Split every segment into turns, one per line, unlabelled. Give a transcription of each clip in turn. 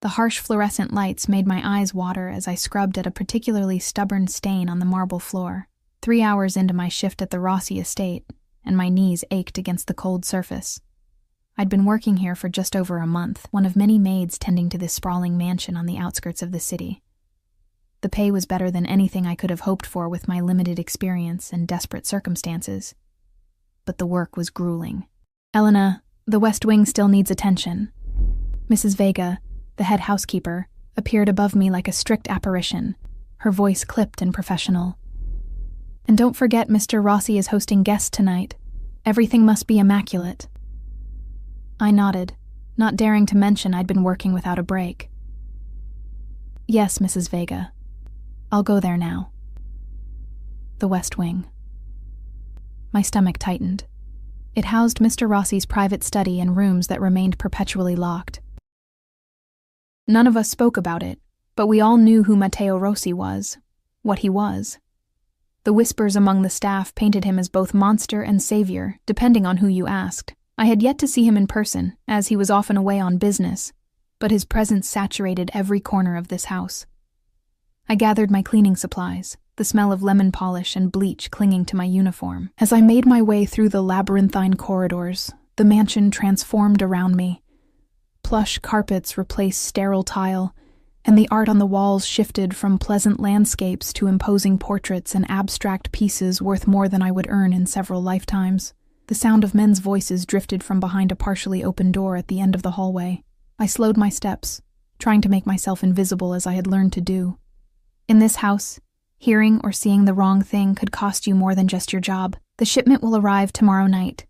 The harsh fluorescent lights made my eyes water as I scrubbed at a particularly stubborn stain on the marble floor. 3 hours into my shift at the Rossi estate, and my knees ached against the cold surface. I'd been working here for just over a month, one of many maids tending to this sprawling mansion on the outskirts of the city. The pay was better than anything I could have hoped for with my limited experience and desperate circumstances. But the work was grueling. "Elena, the West Wing still needs attention." Mrs. Vega, the head housekeeper, appeared above me like a strict apparition, her voice clipped and professional. "And don't forget Mr. Rossi is hosting guests tonight. Everything must be immaculate." I nodded, not daring to mention I'd been working without a break. "Yes, Mrs. Vega. I'll go there now." The West Wing. My stomach tightened. It housed Mr. Rossi's private study and rooms that remained perpetually locked. None of us spoke about it, but we all knew who Matteo Rossi was, what he was. The whispers among the staff painted him as both monster and savior, depending on who you asked. I had yet to see him in person, as he was often away on business, but his presence saturated every corner of this house. I gathered my cleaning supplies, the smell of lemon polish and bleach clinging to my uniform. As I made my way through the labyrinthine corridors, the mansion transformed around me. Plush carpets replaced sterile tile, and the art on the walls shifted from pleasant landscapes to imposing portraits and abstract pieces worth more than I would earn in several lifetimes. The sound of men's voices drifted from behind a partially open door at the end of the hallway. I slowed my steps, trying to make myself invisible as I had learned to do. In this house, hearing or seeing the wrong thing could cost you more than just your job. "The shipment will arrive tomorrow night."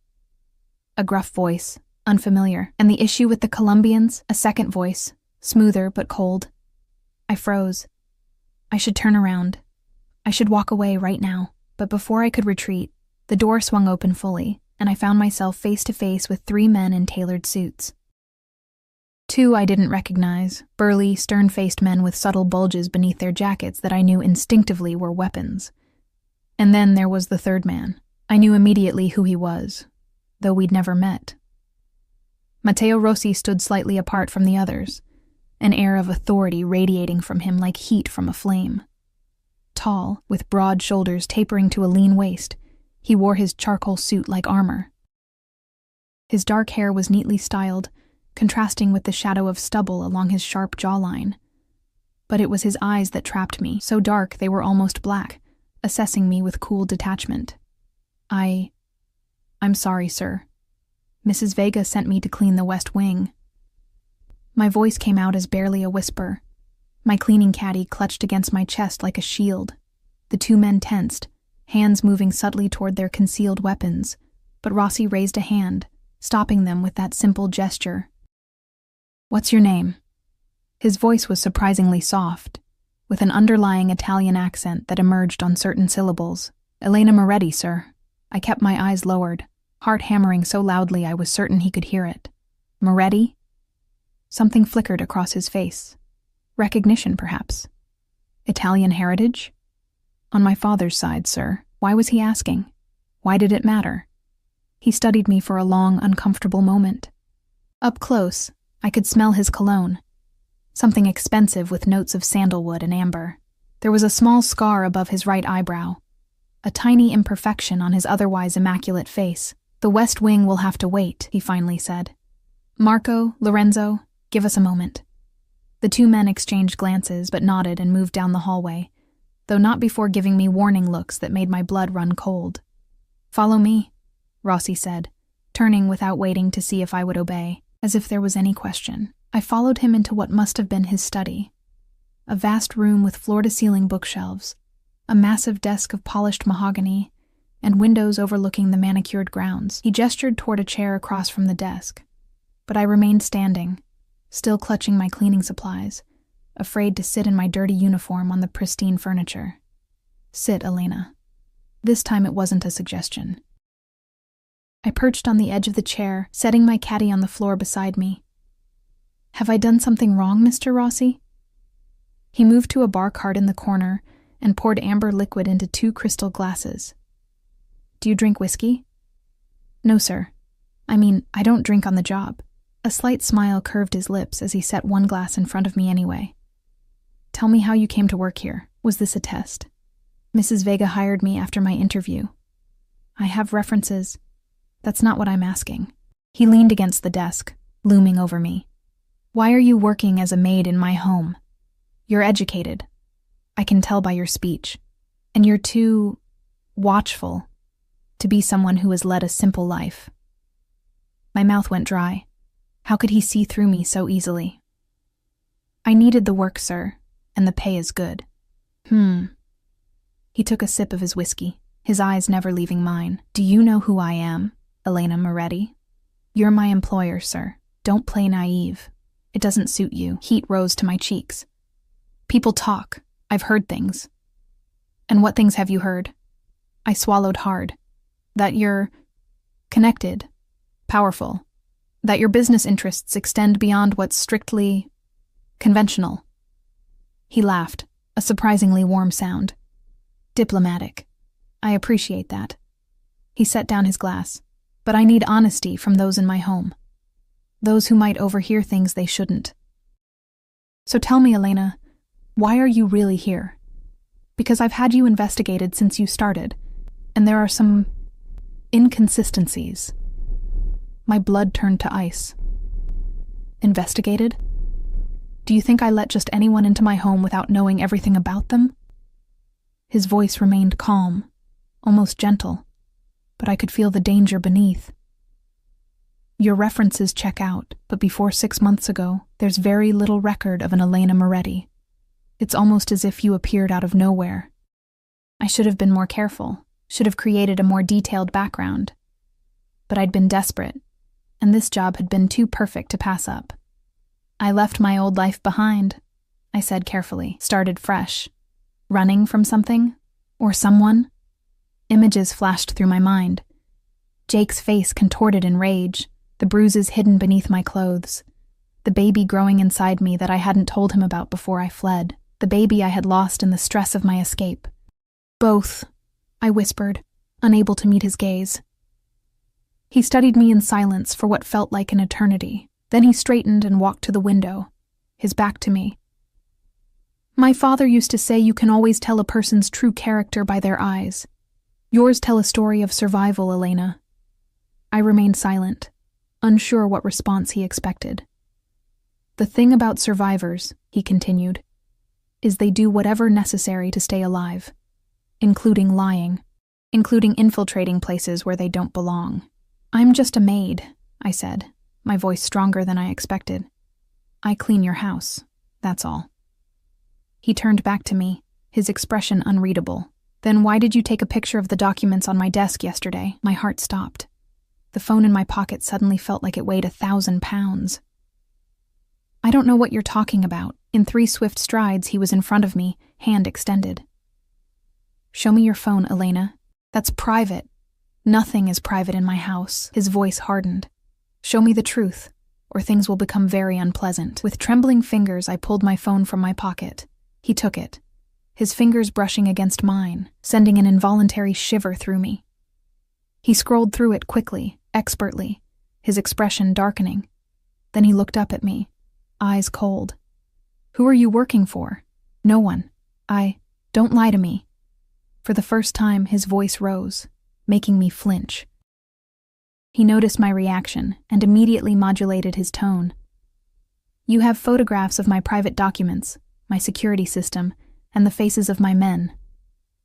A gruff voice, unfamiliar, and the issue with the Colombians, a second voice, smoother but cold. I froze. I should turn around. I should walk away right now. But before I could retreat, the door swung open fully, and I found myself face to face with 3 men in tailored suits. 2 I didn't recognize, burly, stern-faced men with subtle bulges beneath their jackets that I knew instinctively were weapons. And then there was the 3rd man. I knew immediately who he was, though we'd never met. Matteo Rossi stood slightly apart from the others, an air of authority radiating from him like heat from a flame. Tall, with broad shoulders tapering to a lean waist, he wore his charcoal suit like armor. His dark hair was neatly styled, contrasting with the shadow of stubble along his sharp jawline. But it was his eyes that trapped me, so dark they were almost black, assessing me with cool detachment. I'm sorry, sir. Mrs. Vega sent me to clean the West Wing." My voice came out as barely a whisper. My cleaning caddy clutched against my chest like a shield. The 2 men tensed, hands moving subtly toward their concealed weapons, but Rossi raised a hand, stopping them with that simple gesture. "What's your name?" His voice was surprisingly soft, with an underlying Italian accent that emerged on certain syllables. "Elena Moretti, sir." I kept my eyes lowered, heart hammering so loudly I was certain he could hear it. "Moretti?" Something flickered across his face. Recognition, perhaps. "Italian heritage?" "On my father's side, sir." Why was he asking? Why did it matter? He studied me for a long, uncomfortable moment. Up close, I could smell his cologne. Something expensive with notes of sandalwood and amber. There was a small scar above his right eyebrow. A tiny imperfection on his otherwise immaculate face. "The West Wing will have to wait," he finally said. "Marco, Lorenzo, give us a moment." The 2 men exchanged glances but nodded and moved down the hallway, though not before giving me warning looks that made my blood run cold. "Follow me," Rossi said, turning without waiting to see if I would obey, as if there was any question. I followed him into what must have been his study. A vast room with floor-to-ceiling bookshelves, a massive desk of polished mahogany, and windows overlooking the manicured grounds. He gestured toward a chair across from the desk, but I remained standing, still clutching my cleaning supplies, afraid to sit in my dirty uniform on the pristine furniture. "Sit, Elena." This time it wasn't a suggestion. I perched on the edge of the chair, setting my caddy on the floor beside me. "Have I done something wrong, Mr. Rossi?" He moved to a bar cart in the corner and poured amber liquid into 2 crystal glasses. "Do you drink whiskey?" "No, sir. I don't drink on the job." A slight smile curved his lips as he set one glass in front of me anyway. Tell me how you came to work here. Was this a test? Mrs. Vega hired me after my interview. I have references. That's not what I'm asking. He leaned against the desk, looming over me. Why are you working as a maid in my home? You're educated. I can tell by your speech. And you're too watchful to be someone who has led a simple life. My mouth went dry. How could he see through me so easily? I needed the work, sir, and the pay is good. He took a sip of his whiskey, his eyes never leaving mine. Do you know who I am, Elena Moretti? You're my employer, sir. Don't play naive. It doesn't suit you. Heat rose to my cheeks. People talk. I've heard things. And what things have you heard? I swallowed hard. That you're connected, powerful, that your business interests extend beyond what's strictly conventional. He laughed, a surprisingly warm sound. Diplomatic. I appreciate that. He set down his glass. But I need honesty from those in my home. Those who might overhear things they shouldn't. So tell me, Elena, why are you really here? Because I've had you investigated since you started, and there are some inconsistencies. My blood turned to ice. Investigated? Do you think I let just anyone into my home without knowing everything about them? His voice remained calm, almost gentle, but I could feel the danger beneath. Your references check out, but before 6 months ago, there's very little record of an Elena Moretti. It's almost as if you appeared out of nowhere. I should have been more careful, should have created a more detailed background. But I'd been desperate, and this job had been too perfect to pass up. I left my old life behind, I said carefully, started fresh. Running from something? Or someone? Images flashed through my mind. Jake's face contorted in rage, the bruises hidden beneath my clothes. The baby growing inside me that I hadn't told him about before I fled. The baby I had lost in the stress of my escape. Both, I whispered, unable to meet his gaze. He studied me in silence for what felt like an eternity. Then he straightened and walked to the window, his back to me. My father used to say you can always tell a person's true character by their eyes. Yours tell a story of survival, Elena. I remained silent, unsure what response he expected. The thing about survivors, he continued, is they do whatever necessary to stay alive, including lying, including infiltrating places where they don't belong. I'm just a maid, I said, my voice stronger than I expected. I clean your house, that's all. He turned back to me, his expression unreadable. Then why did you take a picture of the documents on my desk yesterday? My heart stopped. The phone in my pocket suddenly felt like it weighed 1,000 pounds. I don't know what you're talking about. In 3 swift strides, he was in front of me, hand extended. Show me your phone, Elena. That's private. Nothing is private in my house. His voice hardened. Show me the truth, or things will become very unpleasant. With trembling fingers, I pulled my phone from my pocket. He took it, his fingers brushing against mine, sending an involuntary shiver through me. He scrolled through it quickly, expertly, his expression darkening. Then he looked up at me, eyes cold. Who are you working for? No one. Don't lie to me. For the first time, his voice rose, making me flinch. He noticed my reaction and immediately modulated his tone. You have photographs of my private documents, my security system, and the faces of my men.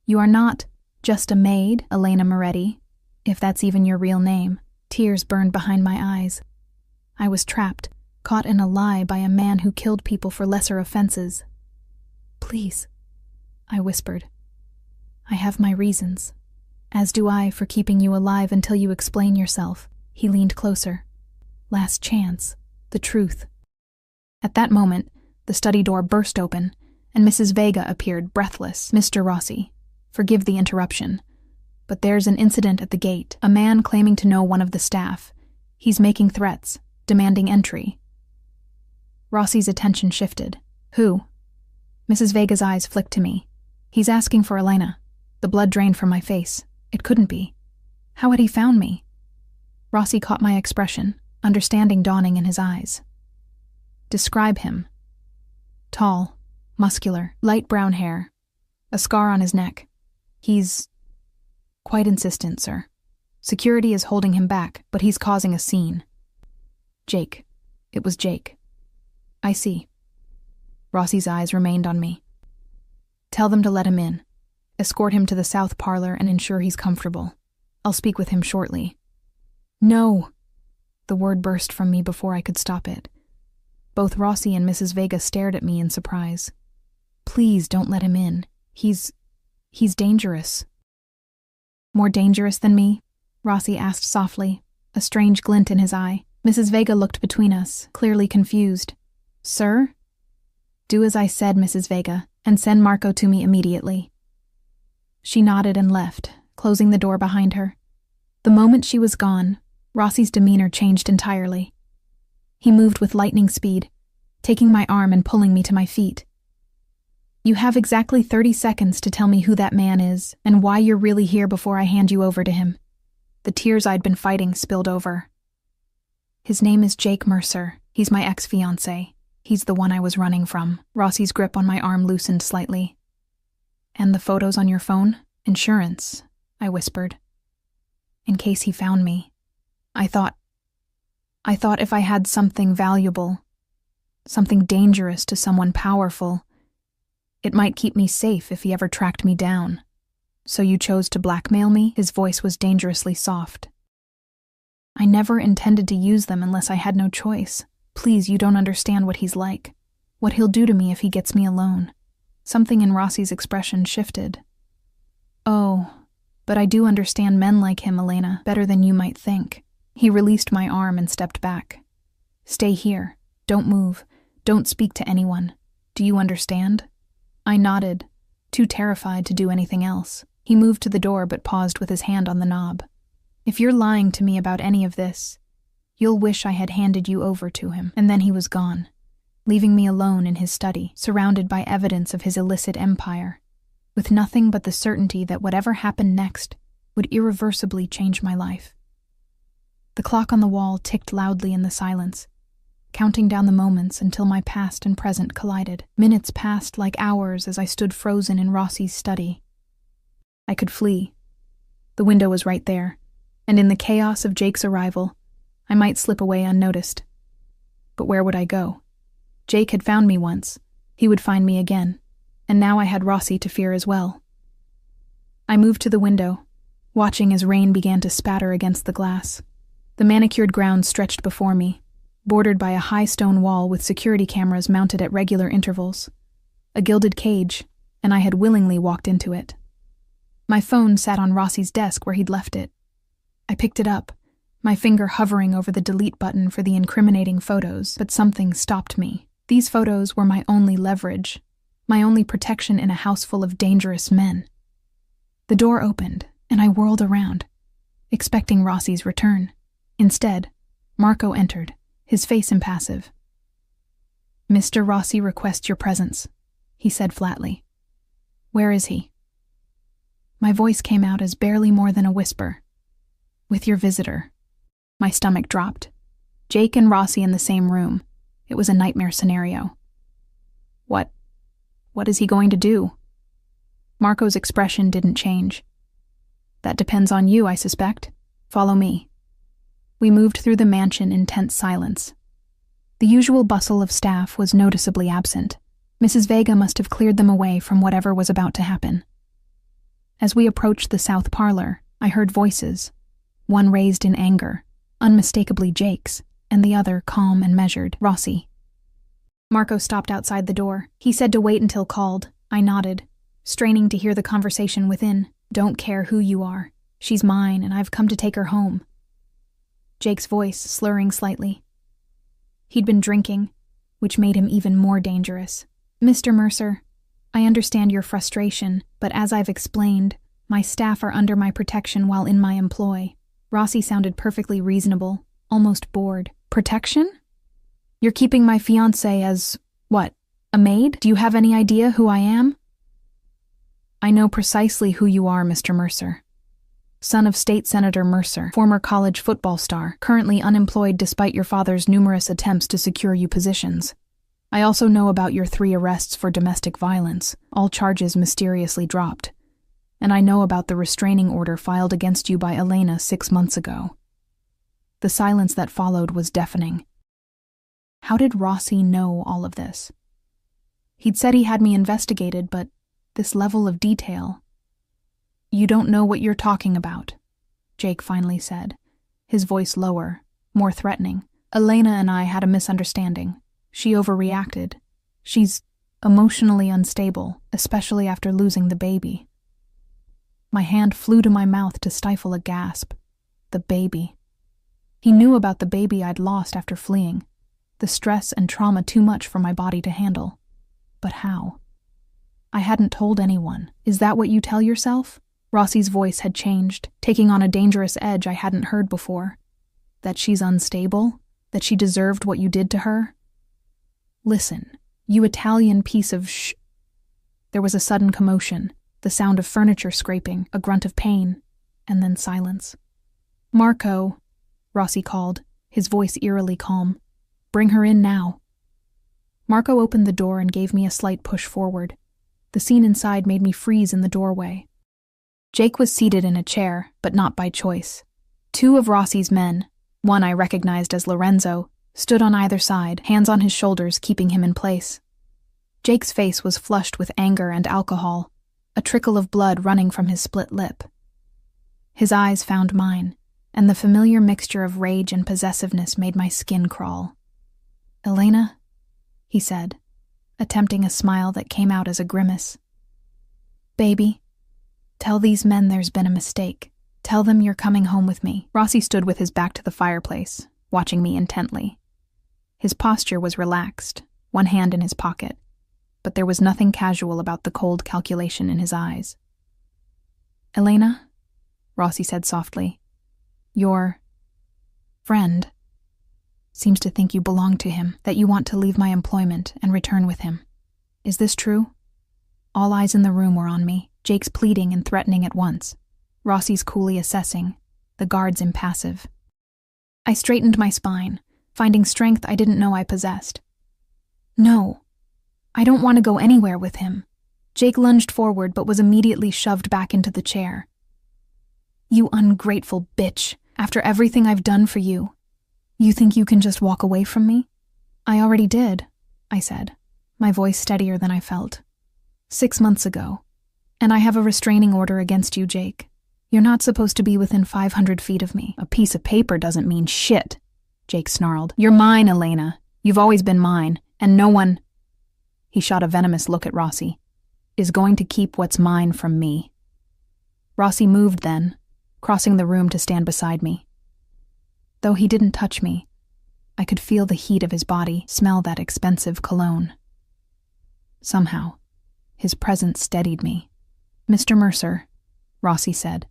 You are not just a maid, Elena Moretti, if that's even your real name. Tears burned behind my eyes. I was trapped, caught in a lie by a man who killed people for lesser offenses. Please, I whispered. I have my reasons. As do I for keeping you alive until you explain yourself. He leaned closer. Last chance. The truth. At that moment, the study door burst open, and Mrs. Vega appeared breathless. Mr. Rossi, forgive the interruption, but there's an incident at the gate. A man claiming to know one of the staff. He's making threats, demanding entry. Rossi's attention shifted. Who? Mrs. Vega's eyes flicked to me. He's asking for Elena. The blood drained from my face. It couldn't be. How had he found me? Rossi caught my expression, understanding dawning in his eyes. Describe him. Tall, muscular, light brown hair, a scar on his neck. He's quite insistent, sir. Security is holding him back, but he's causing a scene. Jake. It was Jake. I see. Rossi's eyes remained on me. Tell them to let him in. Escort him to the south parlor and ensure he's comfortable. I'll speak with him shortly. No! The word burst from me before I could stop it. Both Rossi and Mrs. Vega stared at me in surprise. Please don't let him in. He's dangerous. More dangerous than me? Rossi asked softly, a strange glint in his eye. Mrs. Vega looked between us, clearly confused. Sir? Do as I said, Mrs. Vega, and send Marco to me immediately. She nodded and left, closing the door behind her. The moment she was gone, Rossi's demeanor changed entirely. He moved with lightning speed, taking my arm and pulling me to my feet. You have exactly 30 seconds to tell me who that man is and why you're really here before I hand you over to him. The tears I'd been fighting spilled over. His name is Jake Mercer. He's my ex-fiancé. He's the one I was running from. Rossi's grip on my arm loosened slightly. And the photos on your phone? Insurance, I whispered. In case he found me. I thought if I had something valuable, something dangerous to someone powerful, it might keep me safe if he ever tracked me down. So you chose to blackmail me? His voice was dangerously soft. I never intended to use them unless I had no choice. Please, you don't understand what he's like. What he'll do to me if he gets me alone. Something in Rossi's expression shifted. Oh, but I do understand men like him, Elena, better than you might think. He released my arm and stepped back. Stay here. Don't move. Don't speak to anyone. Do you understand? I nodded, too terrified to do anything else. He moved to the door but paused with his hand on the knob. If you're lying to me about any of this, you'll wish I had handed you over to him. And then he was gone, leaving me alone in his study, surrounded by evidence of his illicit empire, with nothing but the certainty that whatever happened next would irreversibly change my life. The clock on the wall ticked loudly in the silence, counting down the moments until my past and present collided. Minutes passed like hours as I stood frozen in Rossi's study. I could flee. The window was right there, and in the chaos of Jake's arrival, I might slip away unnoticed. But where would I go? Jake had found me once. He would find me again, and now I had Rossi to fear as well. I moved to the window, watching as rain began to spatter against the glass. The manicured ground stretched before me, bordered by a high stone wall with security cameras mounted at regular intervals. A gilded cage, and I had willingly walked into it. My phone sat on Rossi's desk where he'd left it. I picked it up, my finger hovering over the delete button for the incriminating photos, but something stopped me. These photos were my only leverage, my only protection in a house full of dangerous men. The door opened, and I whirled around, expecting Rossi's return. Instead, Marco entered, his face impassive. Mr. Rossi requests your presence, he said flatly. Where is he? My voice came out as barely more than a whisper. With your visitor. My stomach dropped. Jake and Rossi in the same room. It was a nightmare scenario. What is he going to do? Marco's expression didn't change. That depends on you, I suspect. Follow me. We moved through the mansion in tense silence. The usual bustle of staff was noticeably absent. Mrs. Vega must have cleared them away from whatever was about to happen. As we approached the south parlor, I heard voices, one raised in anger, unmistakably Jake's, and the other calm and measured, Rossi. Marco stopped outside the door. He said to wait until called. I nodded, straining to hear the conversation within. Don't care who you are. She's mine, and I've come to take her home. Jake's voice slurring slightly. He'd been drinking, which made him even more dangerous. Mr. Mercer, I understand your frustration, but as I've explained, my staff are under my protection while in my employ. Rossi sounded perfectly reasonable, almost bored. Protection? You're keeping my fiancé as, what, a maid? Do you have any idea who I am? I know precisely who you are, Mr. Mercer. son of State Senator Mercer, former college football star, currently unemployed despite your father's numerous attempts to secure you positions. I also know about your 3 arrests for domestic violence, all charges mysteriously dropped. And I know about the restraining order filed against you by Elena 6 months ago." The silence that followed was deafening. How did Rossi know all of this? He'd said he had me investigated, but this level of detail... "You don't know what you're talking about," Jake finally said, his voice lower, more threatening. "Elena and I had a misunderstanding. She overreacted. She's emotionally unstable, especially after losing the baby." My hand flew to my mouth to stifle a gasp. The baby. He knew about the baby I'd lost after fleeing. The stress and trauma too much for my body to handle. But how? I hadn't told anyone. "Is that what you tell yourself?" Rossi's voice had changed, taking on a dangerous edge I hadn't heard before. "That she's unstable? That she deserved what you did to her?" "Listen, you Italian piece of sh..." There was a sudden commotion, the sound of furniture scraping, a grunt of pain, and then silence. "Marco," Rossi called, his voice eerily calm. "Bring her in now." Marco opened the door and gave me a slight push forward. The scene inside made me freeze in the doorway. Jake was seated in a chair, but not by choice. 2 of Rossi's men, one I recognized as Lorenzo, stood on either side, hands on his shoulders, keeping him in place. Jake's face was flushed with anger and alcohol, a trickle of blood running from his split lip. His eyes found mine, and the familiar mixture of rage and possessiveness made my skin crawl. "Elena," he said, attempting a smile that came out as a grimace. "Baby, tell these men there's been a mistake. Tell them you're coming home with me." Rossi stood with his back to the fireplace, watching me intently. His posture was relaxed, one hand in his pocket, but there was nothing casual about the cold calculation in his eyes. "Elena," Rossi said softly, "your friend seems to think you belong to him, that you want to leave my employment and return with him. Is this true?" All eyes in the room were on me, Jake's pleading and threatening at once, Rossi's coolly assessing, the guards impassive. I straightened my spine, finding strength I didn't know I possessed. "No, I don't want to go anywhere with him." Jake lunged forward but was immediately shoved back into the chair. "You ungrateful bitch, after everything I've done for you. You think you can just walk away from me?" "I already did," I said, my voice steadier than I felt. 6 months ago. And I have a restraining order against you, Jake. You're not supposed to be within 500 feet of me." "A piece of paper doesn't mean shit," Jake snarled. "You're mine, Elena. You've always been mine, and no one," he shot a venomous look at Rossi, "is going to keep what's mine from me." Rossi moved then, crossing the room to stand beside me. Though he didn't touch me, I could feel the heat of his body, smell that expensive cologne. Somehow, his presence steadied me. "Mr. Mercer," Rossi said,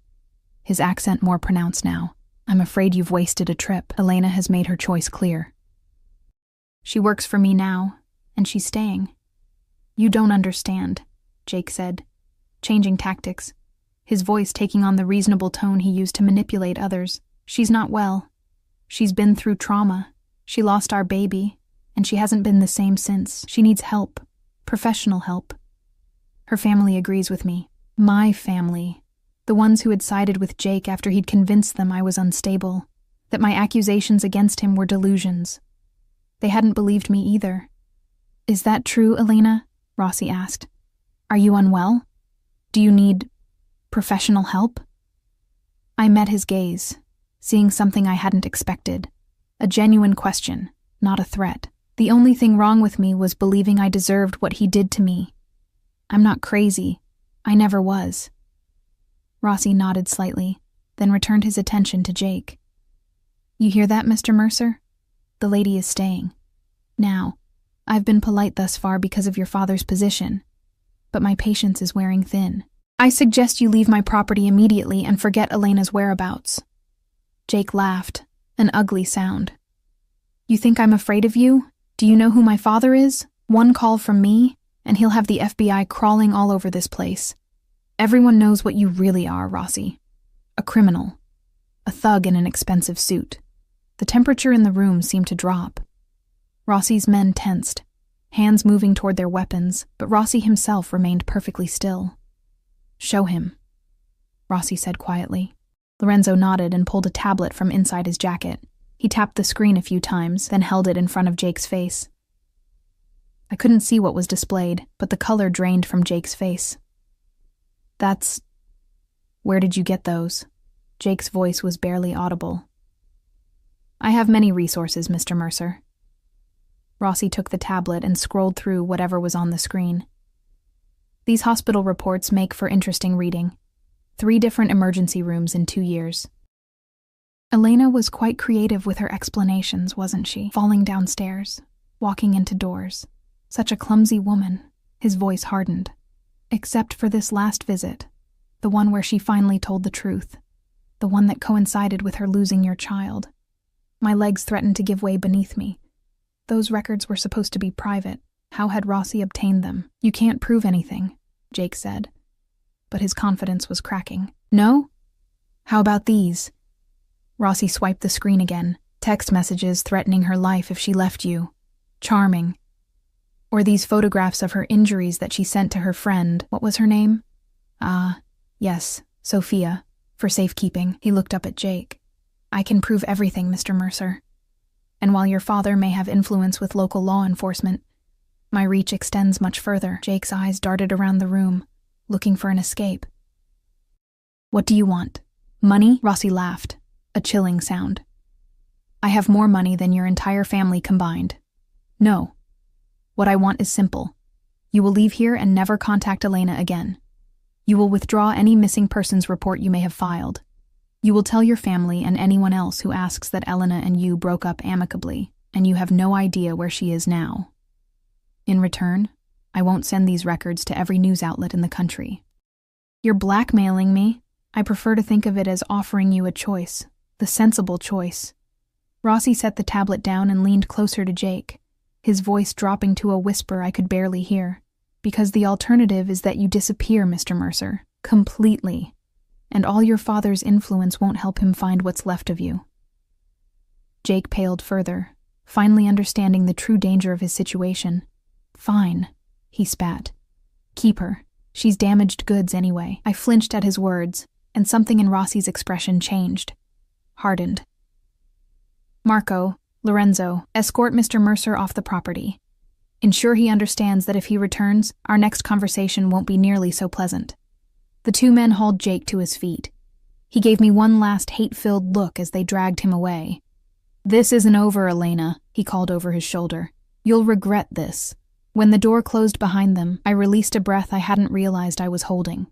his accent more pronounced now, "I'm afraid you've wasted a trip. Elena has made her choice clear. She works for me now, and she's staying." "You don't understand," Jake said, changing tactics, his voice taking on the reasonable tone he used to manipulate others. "She's not well. She's been through trauma. She lost our baby, and she hasn't been the same since. She needs help, professional help. Her family agrees with me. My family. The ones who had sided with Jake after he'd convinced them I was unstable, that my accusations against him were delusions. They hadn't believed me either." "Is that true, Elena?" Rossi asked. "Are you unwell? Do you need professional help?" I met his gaze, seeing something I hadn't expected. A genuine question, not a threat. The only thing wrong with me was believing I deserved what he did to me. "I'm not crazy. I never was." Rossi nodded slightly, then returned his attention to Jake. "You hear that, Mr. Mercer? The lady is staying. Now, I've been polite thus far because of your father's position, but my patience is wearing thin. I suggest you leave my property immediately and forget Elena's whereabouts." Jake laughed, an ugly sound. "You think I'm afraid of you? Do you know who my father is? One call from me, and he'll have the FBI crawling all over this place. Everyone knows what you really are, Rossi. A criminal. A thug in an expensive suit. The temperature in the room seemed to drop. Rossi's men tensed, hands moving toward their weapons, but Rossi himself remained perfectly still. "Show him," Rossi said quietly. Lorenzo nodded and pulled a tablet from inside his jacket. He tapped the screen a few times, then held it in front of Jake's face. I couldn't see what was displayed, but the color drained from Jake's face. "That's... Where did you get those?" Jake's voice was barely audible. "I have many resources, Mr. Mercer." Rossi took the tablet and scrolled through whatever was on the screen. "These hospital reports make for interesting reading. 3 different emergency rooms in 2 years. Elena was quite creative with her explanations, wasn't she? Falling downstairs, walking into doors. Such a clumsy woman." His voice hardened. "Except for this last visit, the one where she finally told the truth, the one that coincided with her losing your child. My legs threatened to give way beneath me. Those records were supposed to be private. How had Rossi obtained them? You can't prove anything," Jake said. But his confidence was cracking. "No? How about these?" Rossi swiped the screen again. "Text messages threatening her life if she left you. Charming. Or these photographs of her injuries that she sent to her friend. What was her name? Yes, Sophia, for safekeeping." He looked up at Jake. "I can prove everything, Mr. Mercer. And while your father may have influence with local law enforcement, my reach extends much further." Jake's eyes darted around the room, looking for an escape. "What do you want? Money?" Rossi laughed, a chilling sound. "I have more money than your entire family combined. No. What I want is simple. You will leave here and never contact Elena again. You will withdraw any missing persons report you may have filed. You will tell your family and anyone else who asks that Elena and you broke up amicably, and you have no idea where she is now. In return, I won't send these records to every news outlet in the country." "You're blackmailing me." "I prefer to think of it as offering you a choice, the sensible choice." Rossi set the tablet down and leaned closer to Jake, his voice dropping to a whisper I could barely hear. "Because the alternative is that you disappear, Mr. Mercer, completely, and all your father's influence won't help him find what's left of you." Jake paled further, finally understanding the true danger of his situation. "Fine," he spat. "Keep her. She's damaged goods anyway." I flinched at his words, and something in Rossi's expression changed, hardened. "Marco, Lorenzo, escort Mr. Mercer off the property. Ensure he understands that if he returns, our next conversation won't be nearly so pleasant." The 2 men hauled Jake to his feet. He gave me one last hate-filled look as they dragged him away. "This isn't over, Elena," he called over his shoulder. "You'll regret this." When the door closed behind them, I released a breath I hadn't realized I was holding.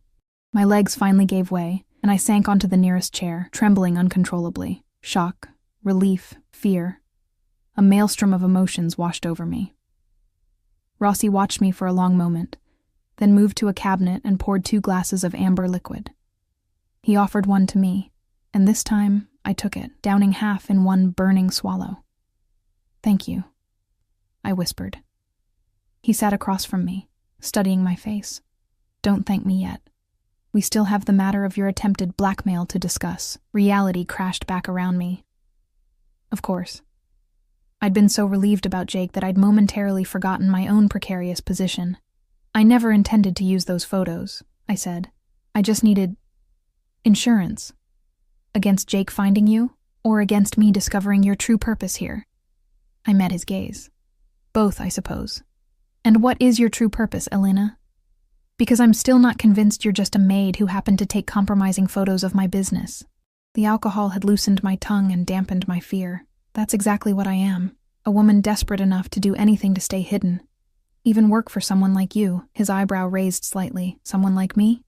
My legs finally gave way, and I sank onto the nearest chair, trembling uncontrollably. Shock, relief, fear. A maelstrom of emotions washed over me. Rossi watched me for a long moment, then moved to a cabinet and poured 2 glasses of amber liquid. He offered one to me, and this time I took it, downing half in one burning swallow. "Thank you," I whispered. He sat across from me, studying my face. "Don't thank me yet. We still have the matter of your attempted blackmail to discuss." Reality crashed back around me. Of course. I'd been so relieved about Jake that I'd momentarily forgotten my own precarious position. "I never intended to use those photos," I said. "I just needed insurance. Against Jake finding you, or against me discovering your true purpose here?" I met his gaze. "Both, I suppose." "And what is your true purpose, Elena? Because I'm still not convinced you're just a maid who happened to take compromising photos of my business." The alcohol had loosened my tongue and dampened my fear. "That's exactly what I am. A woman desperate enough to do anything to stay hidden. Even work for someone like you." His eyebrow raised slightly. "Someone like me?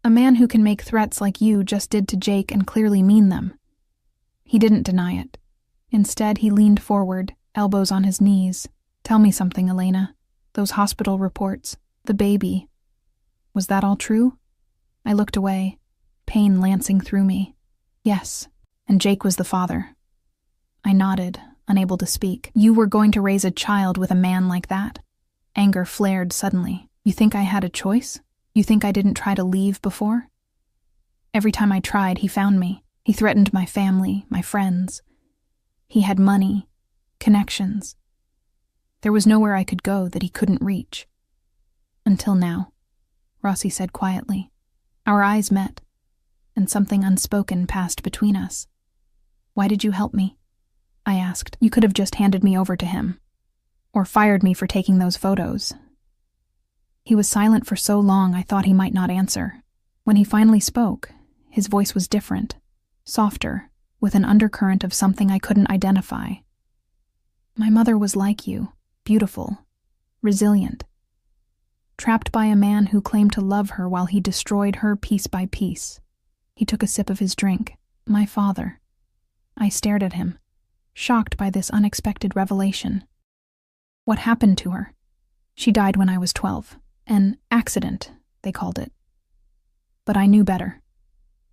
A man who can make threats like you just did to Jake and clearly mean them." He didn't deny it. Instead, he leaned forward, elbows on his knees. "Tell me something, Elena. Those hospital reports, the baby. Was that all true?" I looked away, pain lancing through me. "Yes, and Jake was the father." I nodded, unable to speak. "You were going to raise a child with a man like that?" Anger flared suddenly. "You think I had a choice? You think I didn't try to leave before?" Every time I tried, he found me. He threatened my family, my friends. He had money, connections. There was nowhere I could go that he couldn't reach. Until now, Rossi said quietly. Our eyes met, and something unspoken passed between us. Why did you help me? I asked. You could have just handed me over to him, or fired me for taking those photos. He was silent for so long I thought he might not answer. When he finally spoke, his voice was different, softer, with an undercurrent of something I couldn't identify. My mother was like you, beautiful, resilient, trapped by a man who claimed to love her while he destroyed her piece by piece. He took a sip of his drink. My father. I stared at him, shocked by this unexpected revelation. What happened to her? She died when I was 12. An accident, they called it. But I knew better.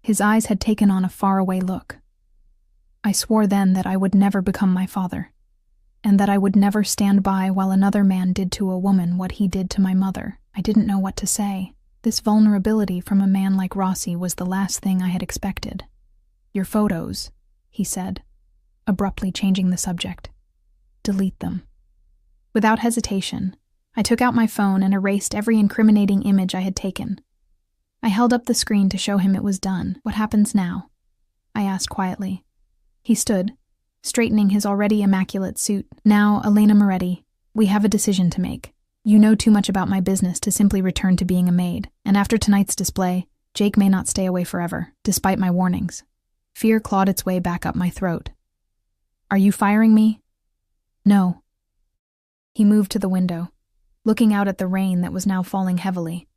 His eyes had taken on a faraway look. I swore then that I would never become my father, and that I would never stand by while another man did to a woman what he did to my mother. I didn't know what to say. This vulnerability from a man like Rossi was the last thing I had expected. Your photos, he said, abruptly changing the subject. Delete them. Without hesitation, I took out my phone and erased every incriminating image I had taken. I held up the screen to show him it was done. What happens now? I asked quietly. He stood, straightening his already immaculate suit. Now, Elena Moretti, we have a decision to make. You know too much about my business to simply return to being a maid, and after tonight's display, Jake may not stay away forever, despite my warnings. Fear clawed its way back up my throat. Are you firing me? No. He moved to the window, looking out at the rain that was now falling heavily.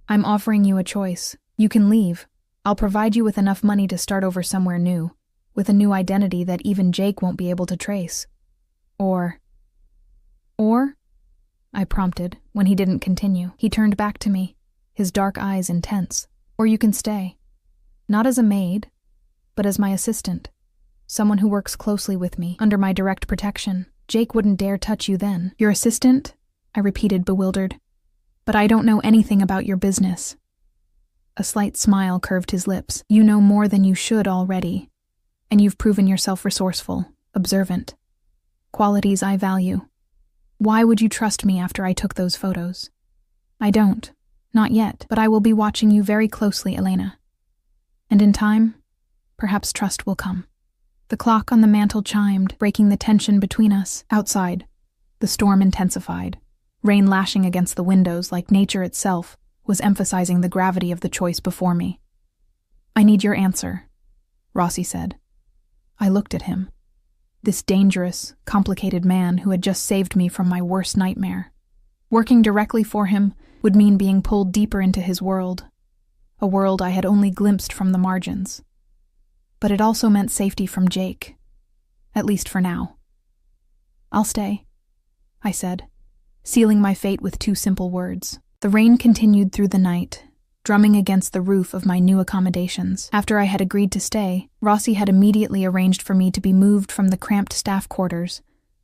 I'm offering you a choice. You can leave. I'll provide you with enough money to start over somewhere new, with a new identity that even Jake won't be able to trace. Or? I prompted, when he didn't continue. He turned back to me, his dark eyes intense. Or you can stay. Not as a maid, but as my assistant. Someone who works closely with me, under my direct protection. Jake wouldn't dare touch you then. Your assistant? I repeated, bewildered. But I don't know anything about your business. A slight smile curved his lips. You know more than you should already, and you've proven yourself resourceful, observant. Qualities I value. Why would you trust me after I took those photos? I don't. Not yet, but I will be watching you very closely, Elena. And in time, perhaps trust will come. The clock on the mantel chimed, breaking the tension between us. Outside, the storm intensified. Rain lashing against the windows like nature itself was emphasizing the gravity of the choice before me. I need your answer, Rossi said. I looked at him. This dangerous, complicated man who had just saved me from my worst nightmare. Working directly for him would mean being pulled deeper into his world, a world I had only glimpsed from the margins. But it also meant safety from Jake, at least for now. I'll stay, I said, sealing my fate with 2 simple words. The rain continued through the night, drumming against the roof of my new accommodations. After I had agreed to stay, Rossi had immediately arranged for me to be moved from the cramped staff quarters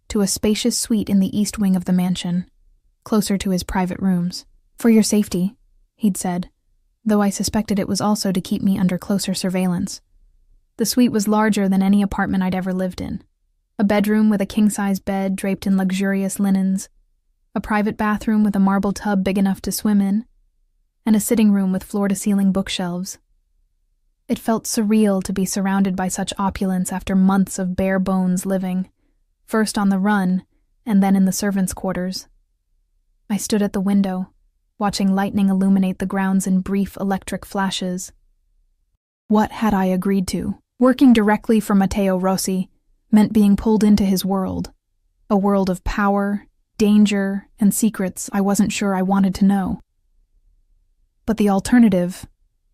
to a spacious suite in the east wing of the mansion, closer to his private rooms. For your safety, he'd said, though I suspected it was also to keep me under closer surveillance. The suite was larger than any apartment I'd ever lived in. A bedroom with a king-size bed draped in luxurious linens, a private bathroom with a marble tub big enough to swim in, and a sitting room with floor-to-ceiling bookshelves. It felt surreal to be surrounded by such opulence after months of bare-bones living, first on the run and then in the servants' quarters. I stood at the window, watching lightning illuminate the grounds in brief electric flashes. What had I agreed to? Working directly for Matteo Rossi meant being pulled into his world, a world of power, danger, and secrets I wasn't sure I wanted to know. But the alternative,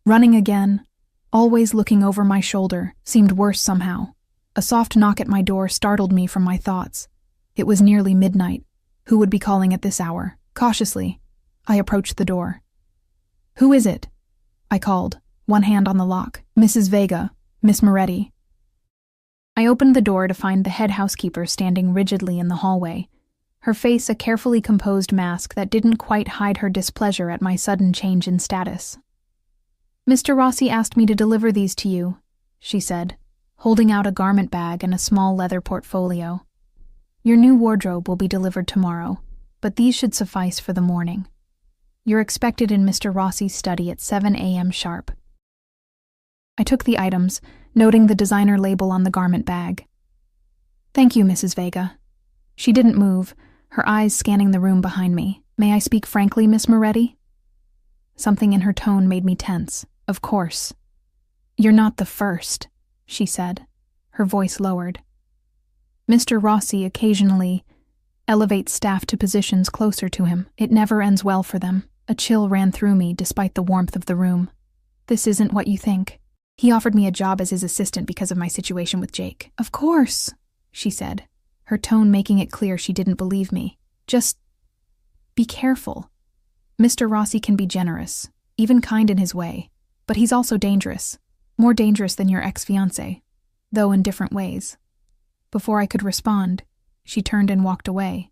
running again, always looking over my shoulder, seemed worse somehow. A soft knock at my door startled me from my thoughts. It was nearly midnight. Who would be calling at this hour? Cautiously, I approached the door. Who is it? I called, one hand on the lock. Mrs. Vega, Miss Moretti. I opened the door to find the head housekeeper standing rigidly in the hallway, her face a carefully composed mask that didn't quite hide her displeasure at my sudden change in status. Mr. Rossi asked me to deliver these to you, she said, holding out a garment bag and a small leather portfolio. Your new wardrobe will be delivered tomorrow, but these should suffice for the morning. You're expected in Mr. Rossi's study at 7 a.m. sharp. I took the items, noting the designer label on the garment bag. Thank you, Mrs. Vega. She didn't move, her eyes scanning the room behind me. May I speak frankly, Miss Moretti? Something in her tone made me tense. Of course. You're not the first, she said, her voice lowered. Mr. Rossi occasionally elevates staff to positions closer to him. It never ends well for them. A chill ran through me despite the warmth of the room. This isn't what you think. He offered me a job as his assistant because of my situation with Jake. Of course, she said, her tone making it clear she didn't believe me. Just be careful. Mr. Rossi can be generous, even kind in his way, but he's also dangerous. More dangerous than your ex-fiancé, though in different ways. Before I could respond, she turned and walked away,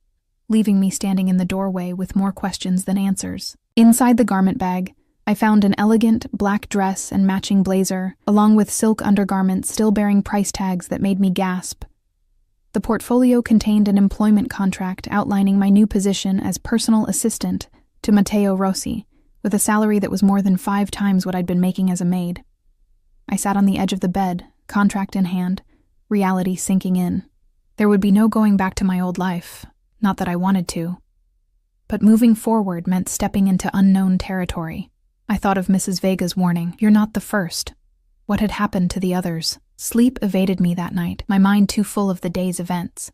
leaving me standing in the doorway with more questions than answers. Inside the garment bag, I found an elegant black dress and matching blazer, along with silk undergarments still bearing price tags that made me gasp. The portfolio contained an employment contract outlining my new position as personal assistant to Matteo Rossi, with a salary that was more than 5 times what I'd been making as a maid. I sat on the edge of the bed, contract in hand, reality sinking in. There would be no going back to my old life, not that I wanted to. But moving forward meant stepping into unknown territory. I thought of Mrs. Vega's warning, "You're not the first." What had happened to the others? Sleep evaded me that night, my mind too full of the day's events.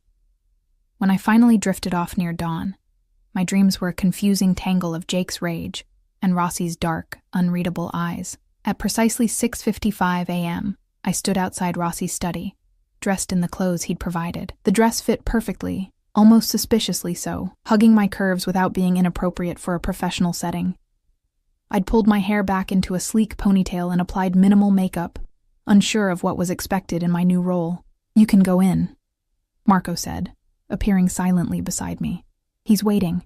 When I finally drifted off near dawn, my dreams were a confusing tangle of Jake's rage and Rossi's dark, unreadable eyes. At precisely 6:55 a.m., I stood outside Rossi's study, dressed in the clothes he'd provided. The dress fit perfectly, almost suspiciously so, hugging my curves without being inappropriate for a professional setting. I'd pulled my hair back into a sleek ponytail and applied minimal makeup, unsure of what was expected in my new role. "You can go in," Marco said, appearing silently beside me. "He's waiting."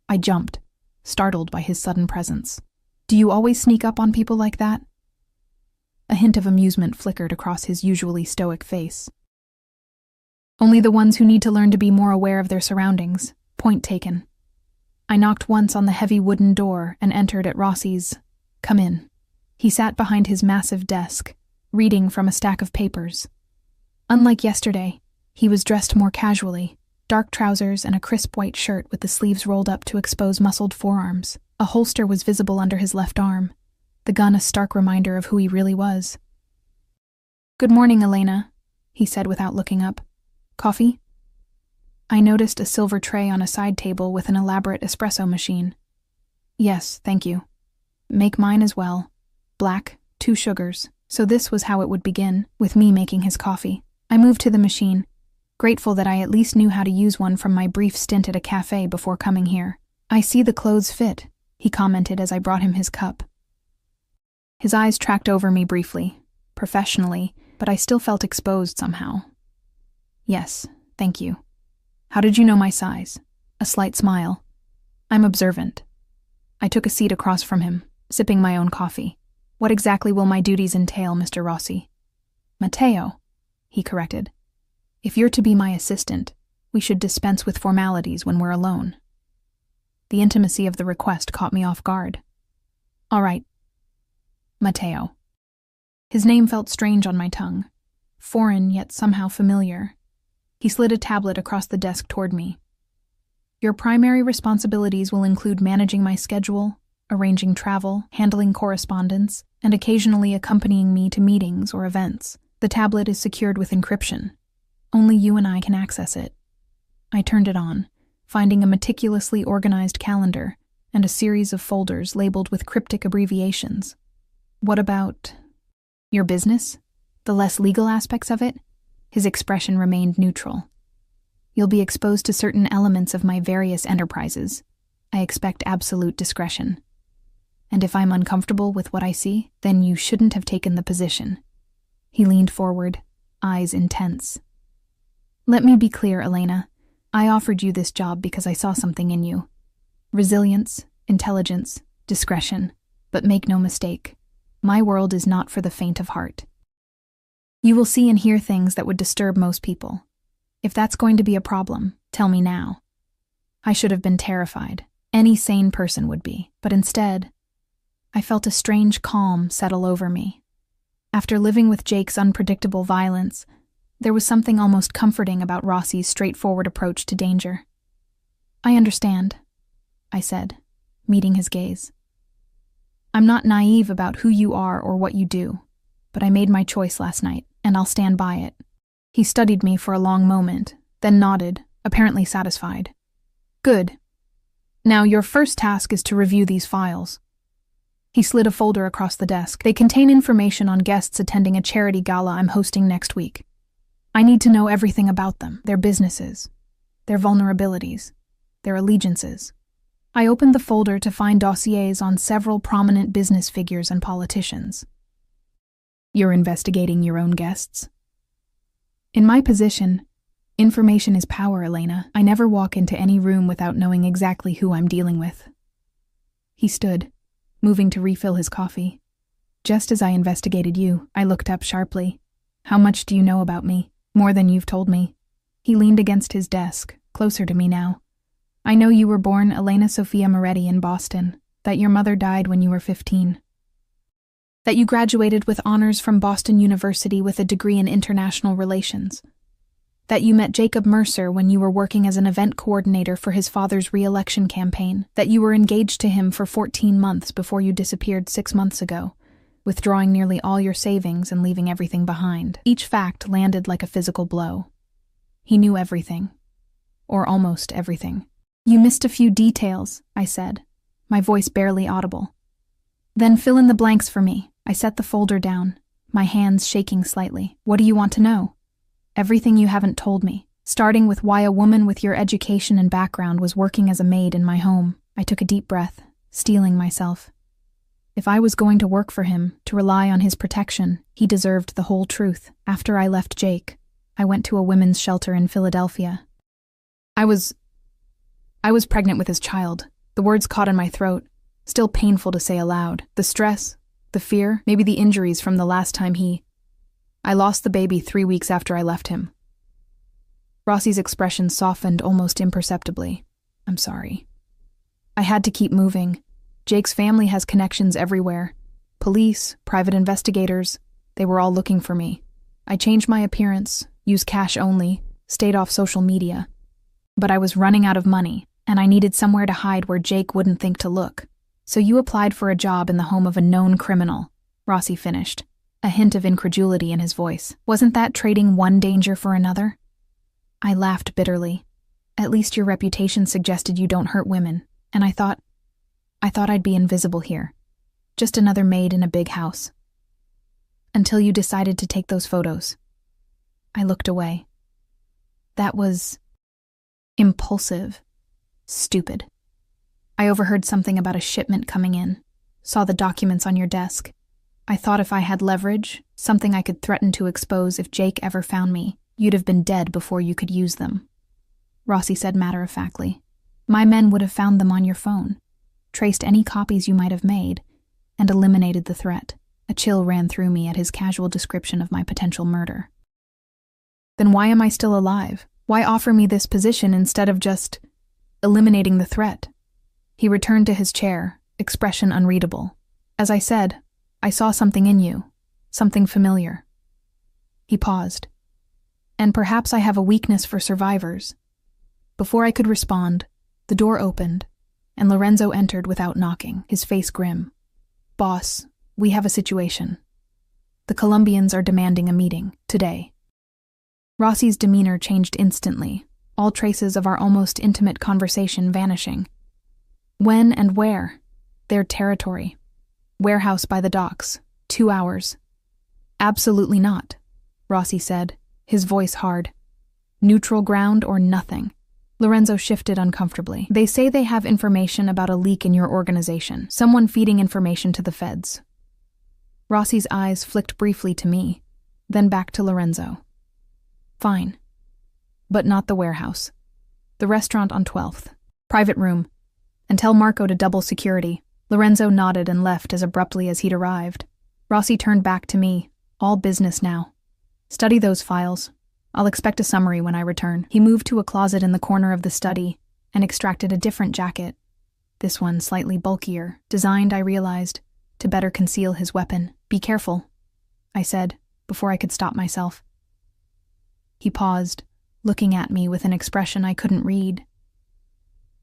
I jumped, startled by his sudden presence. "Do you always sneak up on people like that?" A hint of amusement flickered across his usually stoic face. "Only the ones who need to learn to be more aware of their surroundings. Point taken." I knocked once on the heavy wooden door and entered at Rossi's. "Come in." He sat behind his massive desk, reading from a stack of papers. Unlike yesterday, he was dressed more casually, dark trousers and a crisp white shirt with the sleeves rolled up to expose muscled forearms. A holster was visible under his left arm, the gun a stark reminder of who he really was. "Good morning, Elena," he said without looking up. "Coffee?" I noticed a silver tray on a side table with an elaborate espresso machine. "Yes, thank you." "Make mine as well. Black, 2 sugars." So this was how it would begin, with me making his coffee. I moved to the machine, grateful that I at least knew how to use one from my brief stint at a cafe before coming here. "I see the clothes fit," he commented as I brought him his cup. His eyes tracked over me briefly, professionally, but I still felt exposed somehow. "Yes, thank you." "How did you know my size?" A slight smile. "I'm observant." I took a seat across from him, sipping my own coffee. "What exactly will my duties entail, Mr. Rossi?" "Matteo," he corrected. "If you're to be my assistant, we should dispense with formalities when we're alone." The intimacy of the request caught me off guard. "All right. Matteo." His name felt strange on my tongue, foreign yet somehow familiar. He slid a tablet across the desk toward me. "Your primary responsibilities will include managing my schedule, arranging travel, handling correspondence, and occasionally accompanying me to meetings or events. The tablet is secured with encryption. Only you and I can access it." I turned it on, finding a meticulously organized calendar and a series of folders labeled with cryptic abbreviations. "What about your business? The less legal aspects of it?" His expression remained neutral. "You'll be exposed to certain elements of my various enterprises. I expect absolute discretion. And if I'm uncomfortable with what I see, then you shouldn't have taken the position." He leaned forward, eyes intense. "Let me be clear, Elena. I offered you this job because I saw something in you. Resilience, intelligence, discretion. But make no mistake, My world is not for the faint of heart. You will see and hear things that would disturb most people. If that's going to be a problem, tell me now. I should have been terrified. Any sane person would be. But instead, I felt a strange calm settle over me. After living with Jake's unpredictable violence, there was something almost comforting about Rossi's straightforward approach to danger. I understand, I said, meeting his gaze. I'm not naive about who you are or what you do, but I made my choice last night, and I'll stand by it. He studied me for a long moment, then nodded, apparently satisfied. Good. Now your first task is to review these files. He slid a folder across the desk. They contain information on guests attending a charity gala I'm hosting next week. I need to know everything about them, their businesses, their vulnerabilities, their allegiances. I opened the folder to find dossiers on several prominent business figures and politicians. You're investigating your own guests? In my position, information is power, Elena. I never walk into any room without knowing exactly who I'm dealing with. He stood, moving to refill his coffee. Just as I investigated you, I looked up sharply. How much do you know about me? More than you've told me. He leaned against his desk, closer to me now. I know you were born Elena Sophia Moretti in Boston, that your mother died when you were 15. That you graduated with honors from Boston University with a degree in international relations. That you met Jacob Mercer when you were working as an event coordinator for his father's re-election campaign. That you were engaged to him for 14 months before you disappeared 6 months ago, withdrawing nearly all your savings and leaving everything behind. Each fact landed like a physical blow. He knew everything. Or almost everything. You missed a few details, I said, my voice barely audible. Then fill in the blanks for me. I set the folder down, my hands shaking slightly. What do you want to know? Everything you haven't told me, starting with why a woman with your education and background was working as a maid in my home. I took a deep breath, steeling myself. If I was going to work for him, to rely on his protection, he deserved the whole truth. After I left Jake, I went to a women's shelter in Philadelphia. I was pregnant with his child. The words caught in my throat, still painful to say aloud. The stress, the fear, maybe the injuries from the last time I lost the baby 3 weeks after I left him. Rossi's expression softened almost imperceptibly. I'm sorry. I had to keep moving. Jake's family has connections everywhere. Police, private investigators, they were all looking for me. I changed my appearance, used cash only, stayed off social media. But I was running out of money, and I needed somewhere to hide where Jake wouldn't think to look. So you applied for a job in the home of a known criminal, Rossi finished, a hint of incredulity in his voice. Wasn't that trading one danger for another? I laughed bitterly. At least your reputation suggested you don't hurt women, and I thought I'd be invisible here. Just another maid in a big house. Until you decided to take those photos. I looked away. That was impulsive. Stupid. I overheard something about a shipment coming in. Saw the documents on your desk. I thought if I had leverage, something I could threaten to expose if Jake ever found me, you'd have been dead before you could use them. Rossi said matter-of-factly. My men would have found them on your phone, traced any copies you might have made, and eliminated the threat. A chill ran through me at his casual description of my potential murder. Then why am I still alive? Why offer me this position instead of just eliminating the threat? He returned to his chair, expression unreadable. As I said, I saw something in you, something familiar. He paused. And perhaps I have a weakness for survivors. Before I could respond, the door opened, and Lorenzo entered without knocking, his face grim. Boss, we have a situation. The Colombians are demanding a meeting, today. Rossi's demeanor changed instantly, all traces of our almost intimate conversation vanishing. When and where? Their territory. Warehouse by the docks. 2 hours. Absolutely not, Rossi said, his voice hard. Neutral ground or nothing. Lorenzo shifted uncomfortably. They say they have information about a leak in your organization, someone feeding information to the feds. Rossi's eyes flicked briefly to me, then back to Lorenzo. Fine. But not the warehouse. The restaurant on 12th. Private room. And tell Marco to double security. Lorenzo nodded and left as abruptly as he'd arrived. Rossi turned back to me. All business now. Study those files. I'll expect a summary when I return. He moved to a closet in the corner of the study and extracted a different jacket. This one slightly bulkier, designed, I realized, to better conceal his weapon. Be careful, I said, before I could stop myself. He paused, looking at me with an expression I couldn't read.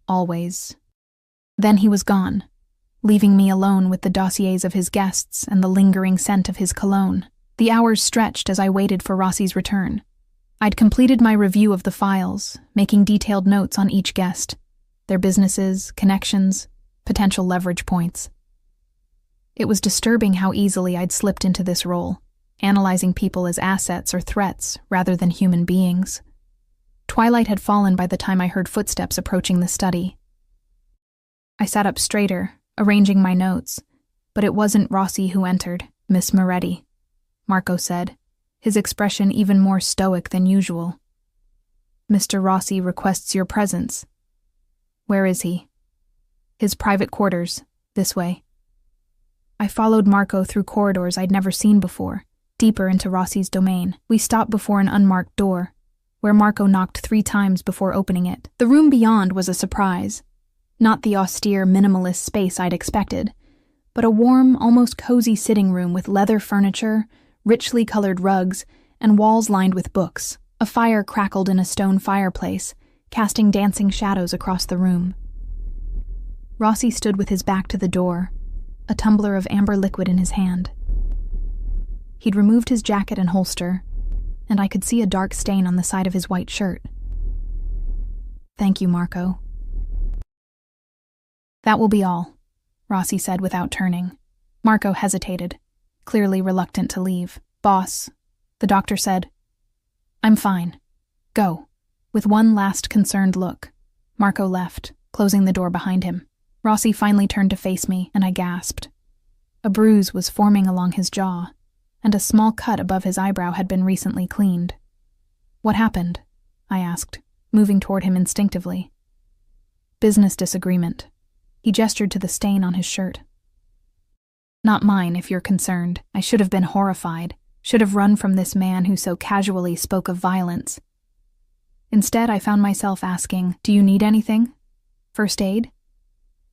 Always. Then he was gone, leaving me alone with the dossiers of his guests and the lingering scent of his cologne. The hours stretched as I waited for Rossi's return. I'd completed my review of the files, making detailed notes on each guest, their businesses, connections, potential leverage points. It was disturbing how easily I'd slipped into this role, analyzing people as assets or threats rather than human beings. Twilight had fallen by the time I heard footsteps approaching the study. I sat up straighter, arranging my notes, but it wasn't Rossi who entered, Miss Moretti, Marco said, his expression even more stoic than usual. Mr. Rossi requests your presence. Where is he? His private quarters, this way. I followed Marco through corridors I'd never seen before, deeper into Rossi's domain. We stopped before an unmarked door, where Marco knocked 3 times before opening it. The room beyond was a surprise. Not the austere, minimalist space I'd expected, but a warm, almost cozy sitting room with leather furniture, richly colored rugs, and walls lined with books. A fire crackled in a stone fireplace, casting dancing shadows across the room. Rossi stood with his back to the door, a tumbler of amber liquid in his hand. He'd removed his jacket and holster, and I could see a dark stain on the side of his white shirt. Thank you, Marco. That will be all, Rossi said without turning. Marco hesitated, clearly reluctant to leave. Boss, the doctor said. I'm fine. Go. With one last concerned look, Marco left, closing the door behind him. Rossi finally turned to face me, and I gasped. A bruise was forming along his jaw, and a small cut above his eyebrow had been recently cleaned. What happened? I asked, moving toward him instinctively. Business disagreement. He gestured to the stain on his shirt. Not mine, if you're concerned. I should have been horrified, should have run from this man who so casually spoke of violence. Instead, I found myself asking, do you need anything? First aid?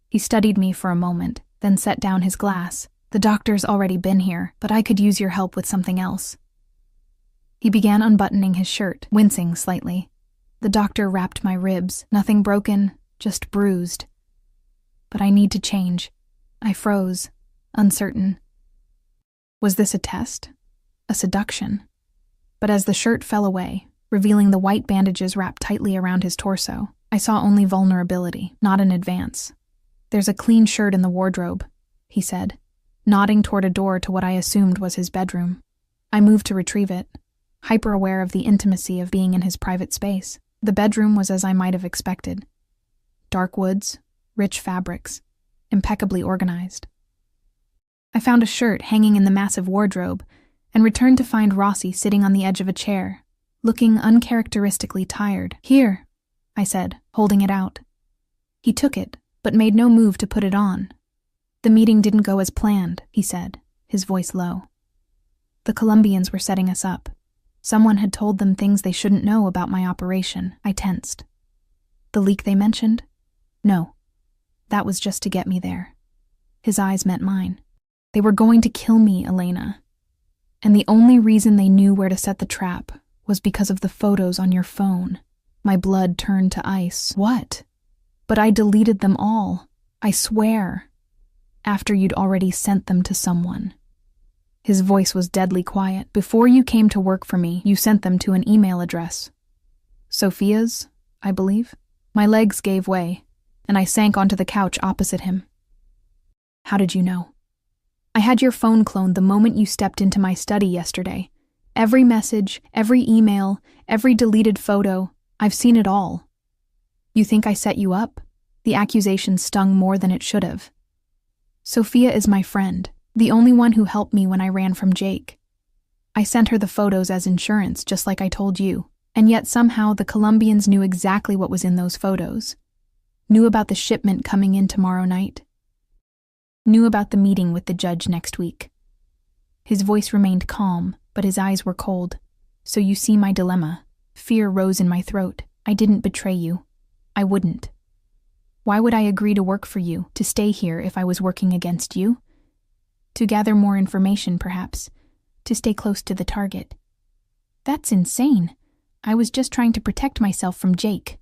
He studied me for a moment, then set down his glass. The doctor's already been here, but I could use your help with something else. He began unbuttoning his shirt, wincing slightly. The doctor wrapped my ribs, nothing broken, just bruised. But I need to change. I froze, uncertain. Was this a test? A seduction? But as the shirt fell away, revealing the white bandages wrapped tightly around his torso, I saw only vulnerability, not an advance. There's a clean shirt in the wardrobe, he said, nodding toward a door to what I assumed was his bedroom. I moved to retrieve it, hyper-aware of the intimacy of being in his private space. The bedroom was as I might have expected. Dark woods, rich fabrics, impeccably organized. I found a shirt hanging in the massive wardrobe and returned to find Rossi sitting on the edge of a chair, looking uncharacteristically tired. Here, I said, holding it out. He took it, but made no move to put it on. The meeting didn't go as planned, he said, his voice low. The Colombians were setting us up. Someone had told them things they shouldn't know about my operation. I tensed. The leak they mentioned? No. That was just to get me there. His eyes met mine. They were going to kill me, Elena. And the only reason they knew where to set the trap was because of the photos on your phone. My blood turned to ice. What? But I deleted them all. I swear. After you'd already sent them to someone. His voice was deadly quiet. Before you came to work for me, you sent them to an email address. Sophia's, I believe. My legs gave way, and I sank onto the couch opposite him. How did you know? I had your phone cloned the moment you stepped into my study yesterday. Every message, every email, every deleted photo, I've seen it all. You think I set you up? The accusation stung more than it should have. Sophia is my friend, the only one who helped me when I ran from Jake. I sent her the photos as insurance, just like I told you, and yet somehow the Colombians knew exactly what was in those photos. Knew about the shipment coming in tomorrow night. Knew about the meeting with the judge next week. His voice remained calm, but his eyes were cold. So you see my dilemma. Fear rose in my throat. I didn't betray you. I wouldn't. Why would I agree to work for you, to stay here if I was working against you? To gather more information, perhaps. To stay close to the target. That's insane. I was just trying to protect myself from Jake.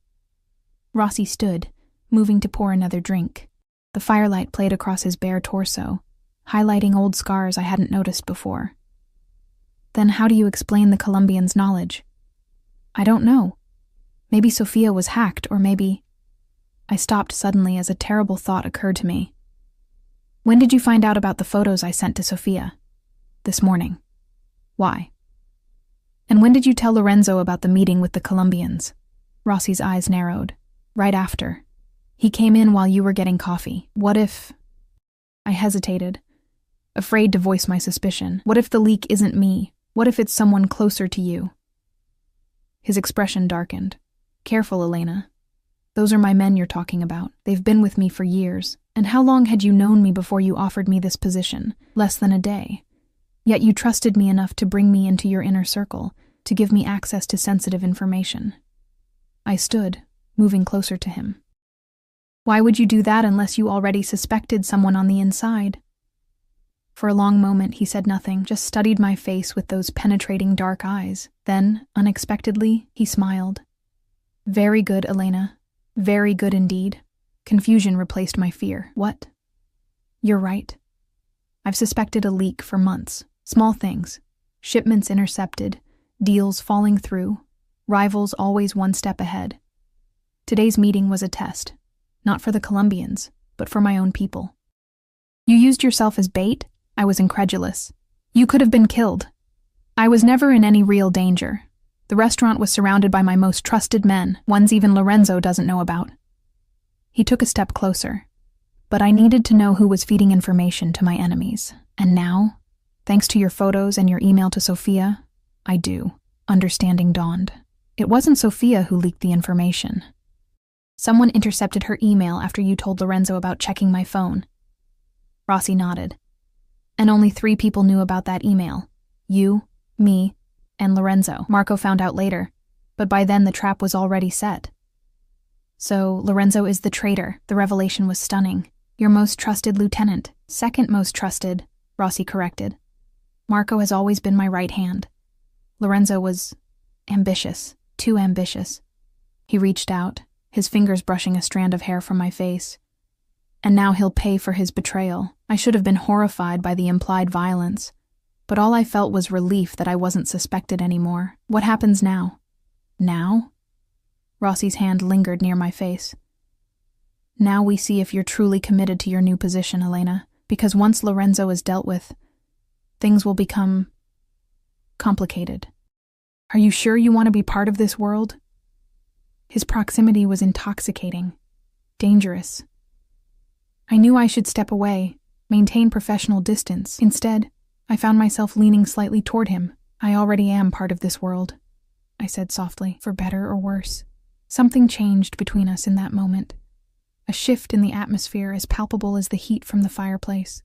Rossi stood, moving to pour another drink. The firelight played across his bare torso, highlighting old scars I hadn't noticed before. Then how do you explain the Colombian's knowledge? I don't know. Maybe Sophia was hacked, or maybe... I stopped suddenly as a terrible thought occurred to me. When did you find out about the photos I sent to Sophia? This morning. Why? And when did you tell Lorenzo about the meeting with the Colombians? Rossi's eyes narrowed. Right after. He came in while you were getting coffee. What if... I hesitated, afraid to voice my suspicion. What if the leak isn't me? What if it's someone closer to you? His expression darkened. Careful, Elena. Those are my men you're talking about. They've been with me for years. And how long had you known me before you offered me this position? Less than a day. Yet you trusted me enough to bring me into your inner circle, to give me access to sensitive information. I stood, moving closer to him. Why would you do that unless you already suspected someone on the inside? For a long moment he said nothing, just studied my face with those penetrating dark eyes. Then, unexpectedly, he smiled. Very good, Elena. Very good indeed. Confusion replaced my fear. What? You're right. I've suspected a leak for months. Small things. Shipments intercepted, deals falling through, rivals always one step ahead. Today's meeting was a test. Not for the Colombians, but for my own people. You used yourself as bait? I was incredulous. You could have been killed. I was never in any real danger. The restaurant was surrounded by my most trusted men, ones even Lorenzo doesn't know about. He took a step closer. But I needed to know who was feeding information to my enemies. And now, thanks to your photos and your email to Sophia, I do. Understanding dawned. It wasn't Sophia who leaked the information. Someone intercepted her email after you told Lorenzo about checking my phone. Rossi nodded. And only 3 people knew about that email. You, me, and Lorenzo. Marco found out later, but by then the trap was already set. So, Lorenzo is the traitor. The revelation was stunning. Your most trusted lieutenant. Second most trusted, Rossi corrected. Marco has always been my right hand. Lorenzo was ambitious. Too ambitious. He reached out, his fingers brushing a strand of hair from my face. And now he'll pay for his betrayal. I should have been horrified by the implied violence, but all I felt was relief that I wasn't suspected anymore. What happens now? Now? Rossi's hand lingered near my face. Now we see if you're truly committed to your new position, Elena, because once Lorenzo is dealt with, things will become complicated. Are you sure you want to be part of this world? His proximity was intoxicating, dangerous. I knew I should step away, maintain professional distance. Instead, I found myself leaning slightly toward him. I already am part of this world, I said softly, for better or worse. Something changed between us in that moment. A shift in the atmosphere as palpable as the heat from the fireplace.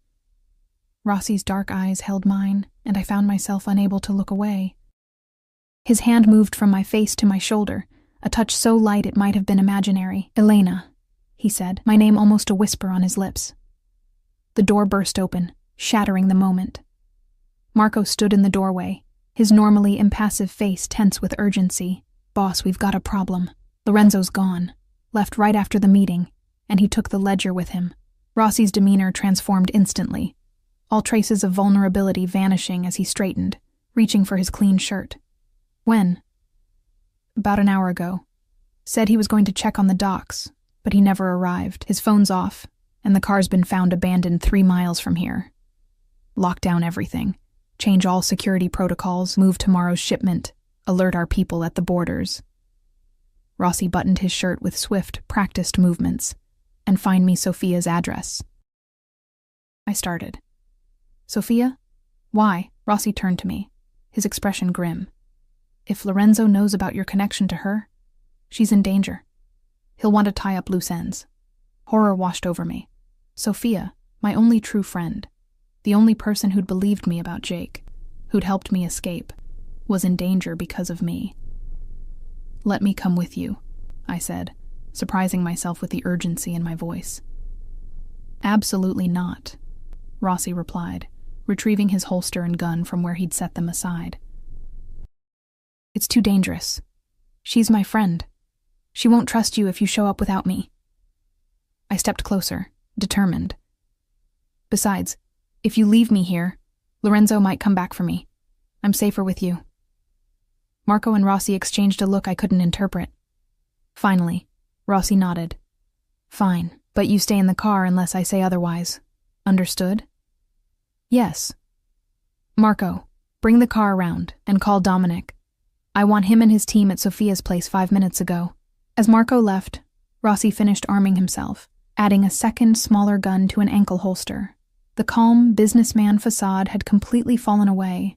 Rossi's dark eyes held mine, and I found myself unable to look away. His hand moved from my face to my shoulder, a touch so light it might have been imaginary. Elena, he said, my name almost a whisper on his lips. The door burst open, shattering the moment. Marco stood in the doorway, his normally impassive face tense with urgency. Boss, we've got a problem. Lorenzo's gone, left right after the meeting, and he took the ledger with him. Rossi's demeanor transformed instantly, all traces of vulnerability vanishing as he straightened, reaching for his clean shirt. When? About an hour ago. Said he was going to check on the docks, but he never arrived. His phone's off, and the car's been found abandoned 3 miles from here. Lock down everything. Change all security protocols, move tomorrow's shipment, alert our people at the borders. Rossi buttoned his shirt with swift, practiced movements, and find me Sophia's address. I started. Sophia? Why? Rossi turned to me, his expression grim. If Lorenzo knows about your connection to her, she's in danger. He'll want to tie up loose ends. Horror washed over me. Sophia, my only true friend. The only person who'd believed me about Jake, who'd helped me escape, was in danger because of me. "Let me come with you," I said, surprising myself with the urgency in my voice. "Absolutely not," Rossi replied, retrieving his holster and gun from where he'd set them aside. "It's too dangerous. She's my friend. She won't trust you if you show up without me." I stepped closer, determined. "Besides, if you leave me here, Lorenzo might come back for me. I'm safer with you." Marco and Rossi exchanged a look I couldn't interpret. Finally, Rossi nodded. "Fine, but you stay in the car unless I say otherwise. Understood?" "Yes." "Marco, bring the car around and call Dominic. I want him and his team at Sophia's place 5 minutes ago." As Marco left, Rossi finished arming himself, adding a second, smaller gun to an ankle holster. The calm, businessman facade had completely fallen away,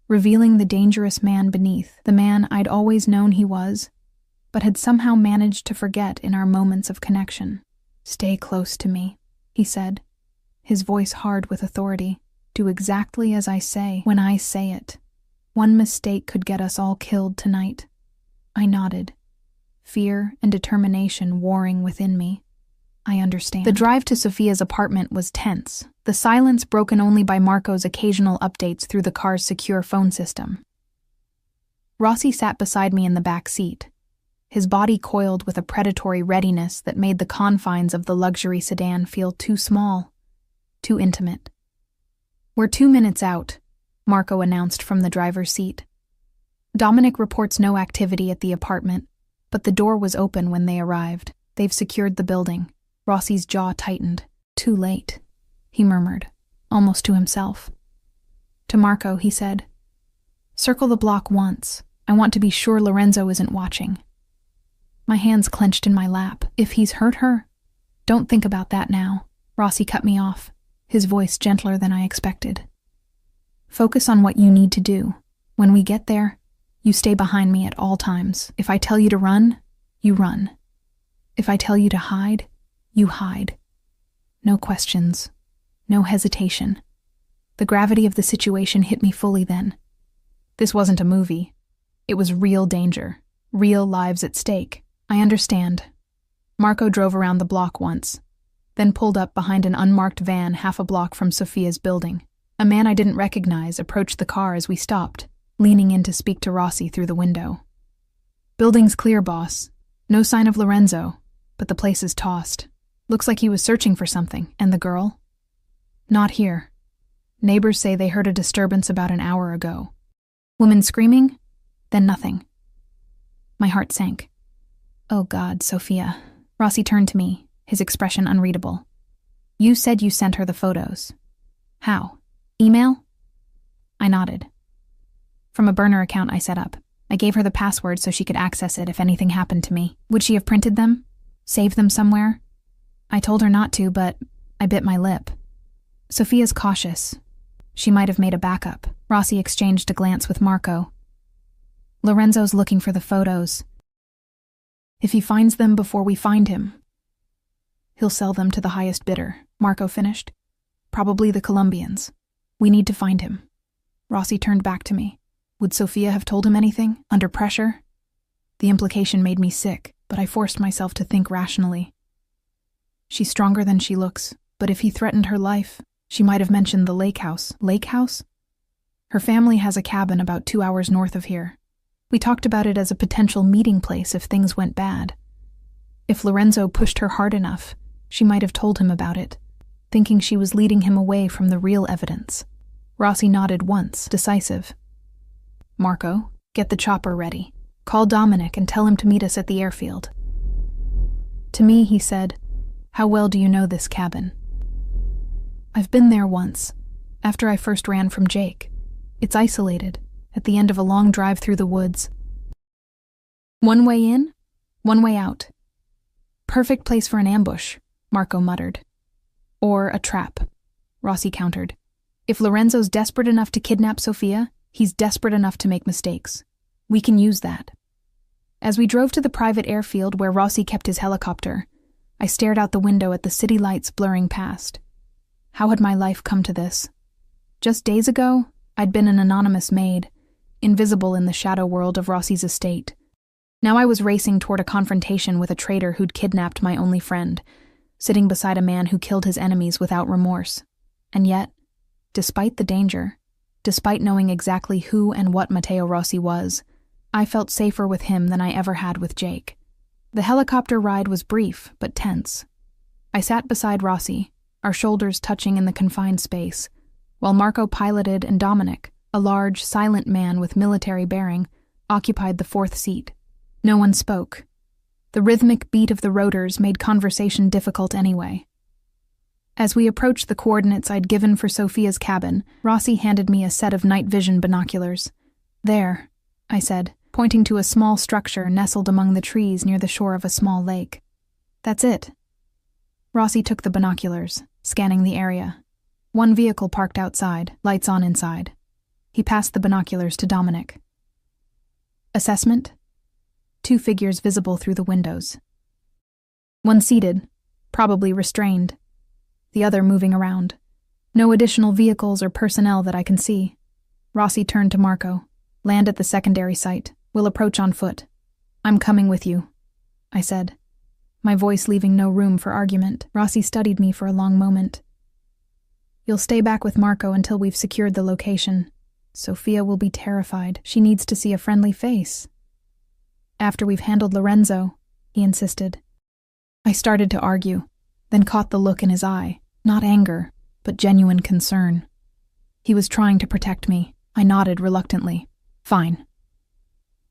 revealing the dangerous man beneath, the man I'd always known he was, but had somehow managed to forget in our moments of connection. "Stay close to me," he said, his voice hard with authority. "Do exactly as I say when I say it. One mistake could get us all killed tonight." I nodded, fear and determination warring within me. "I understand." The drive to Sophia's apartment was tense, the silence broken only by Marco's occasional updates through the car's secure phone system. Rossi sat beside me in the back seat, his body coiled with a predatory readiness that made the confines of the luxury sedan feel too small, too intimate. "We're 2 minutes out," Marco announced from the driver's seat. "Dominic reports no activity at the apartment, but the door was open when they arrived. They've secured the building." Rossi's jaw tightened. "Too late," he murmured, almost to himself. To Marco, he said, "Circle the block once. I want to be sure Lorenzo isn't watching." My hands clenched in my lap. "If he's hurt her?" "Don't think about that now." Rossi cut me off, his voice gentler than I expected. "Focus on what you need to do. When we get there, you stay behind me at all times. If I tell you to run, you run. If I tell you to hide, you hide. No questions, no hesitation." The gravity of the situation hit me fully then. This wasn't a movie. It was real danger, real lives at stake. "I understand." Marco drove around the block once, then pulled up behind an unmarked van half a block from Sophia's building. A man I didn't recognize approached the car as we stopped, leaning in to speak to Rossi through the window. "Building's clear, boss. No sign of Lorenzo, but the place is tossed. Looks like he was searching for something. And the girl?" "Not here. Neighbors say they heard a disturbance about an hour ago. Women screaming, then nothing." My heart sank. "Oh God, Sophia." Rossi turned to me, his expression unreadable. "You said you sent her the photos. How? Email?" I nodded. "From a burner account I set up. I gave her the password so she could access it if anything happened to me. Would she have printed them? Saved them somewhere?" I told her not to, but I bit my lip. "Sophia's cautious. She might have made a backup." Rossi exchanged a glance with Marco. "Lorenzo's looking for the photos. If he finds them before we find him, he'll sell them to the highest bidder," Marco finished. "Probably the Colombians. We need to find him." Rossi turned back to me. Would Sophia have told him anything, under pressure? The implication made me sick, but I forced myself to think rationally. She's stronger than she looks, but if he threatened her life, she might have mentioned the lake house. Lake house? Her family has a cabin about 2 hours north of here. We talked about it as a potential meeting place if things went bad. If Lorenzo pushed her hard enough, she might have told him about it, thinking she was leading him away from the real evidence. Rossi nodded once, decisive. "Marco, get the chopper ready. Call Dominic and tell him to meet us at the airfield." To me, he said, "How well do you know this cabin?" "I've been there once, after I first ran from Jake. It's isolated, at the end of a long drive through the woods. One way in, one way out. Perfect place for an ambush," Marco muttered. "Or a trap," Rossi countered. "If Lorenzo's desperate enough to kidnap Sophia, he's desperate enough to make mistakes. We can use that." As we drove to the private airfield where Rossi kept his helicopter, I stared out the window at the city lights blurring past. How had my life come to this? Just days ago, I'd been an anonymous maid, invisible in the shadow world of Rossi's estate. Now I was racing toward a confrontation with a traitor who'd kidnapped my only friend, sitting beside a man who killed his enemies without remorse. And yet, despite the danger, despite knowing exactly who and what Matteo Rossi was, I felt safer with him than I ever had with Jake. The helicopter ride was brief, but tense. I sat beside Rossi, our shoulders touching in the confined space, while Marco piloted and Dominic, a large, silent man with military bearing, occupied the fourth seat. No one spoke. The rhythmic beat of the rotors made conversation difficult anyway. As we approached the coordinates I'd given for Sophia's cabin, Rossi handed me a set of night vision binoculars. "There," I said, pointing to a small structure nestled among the trees near the shore of a small lake. "That's it." Rossi took the binoculars, scanning the area. One vehicle parked outside, lights on inside. He passed the binoculars to Dominic. "Assessment?" 2 figures visible through the windows. One seated, probably restrained. The other moving around. No additional vehicles or personnel that I can see. Rossi turned to Marco. "Land at the secondary site. We'll approach on foot." "I'm coming with you," I said, my voice leaving no room for argument. Rossi studied me for a long moment. "You'll stay back with Marco until we've secured the location. Sophia will be terrified. She needs to see a friendly face." "After we've handled Lorenzo," he insisted. I started to argue, then caught the look in his eye. Not anger, but genuine concern. He was trying to protect me. I nodded reluctantly. "Fine."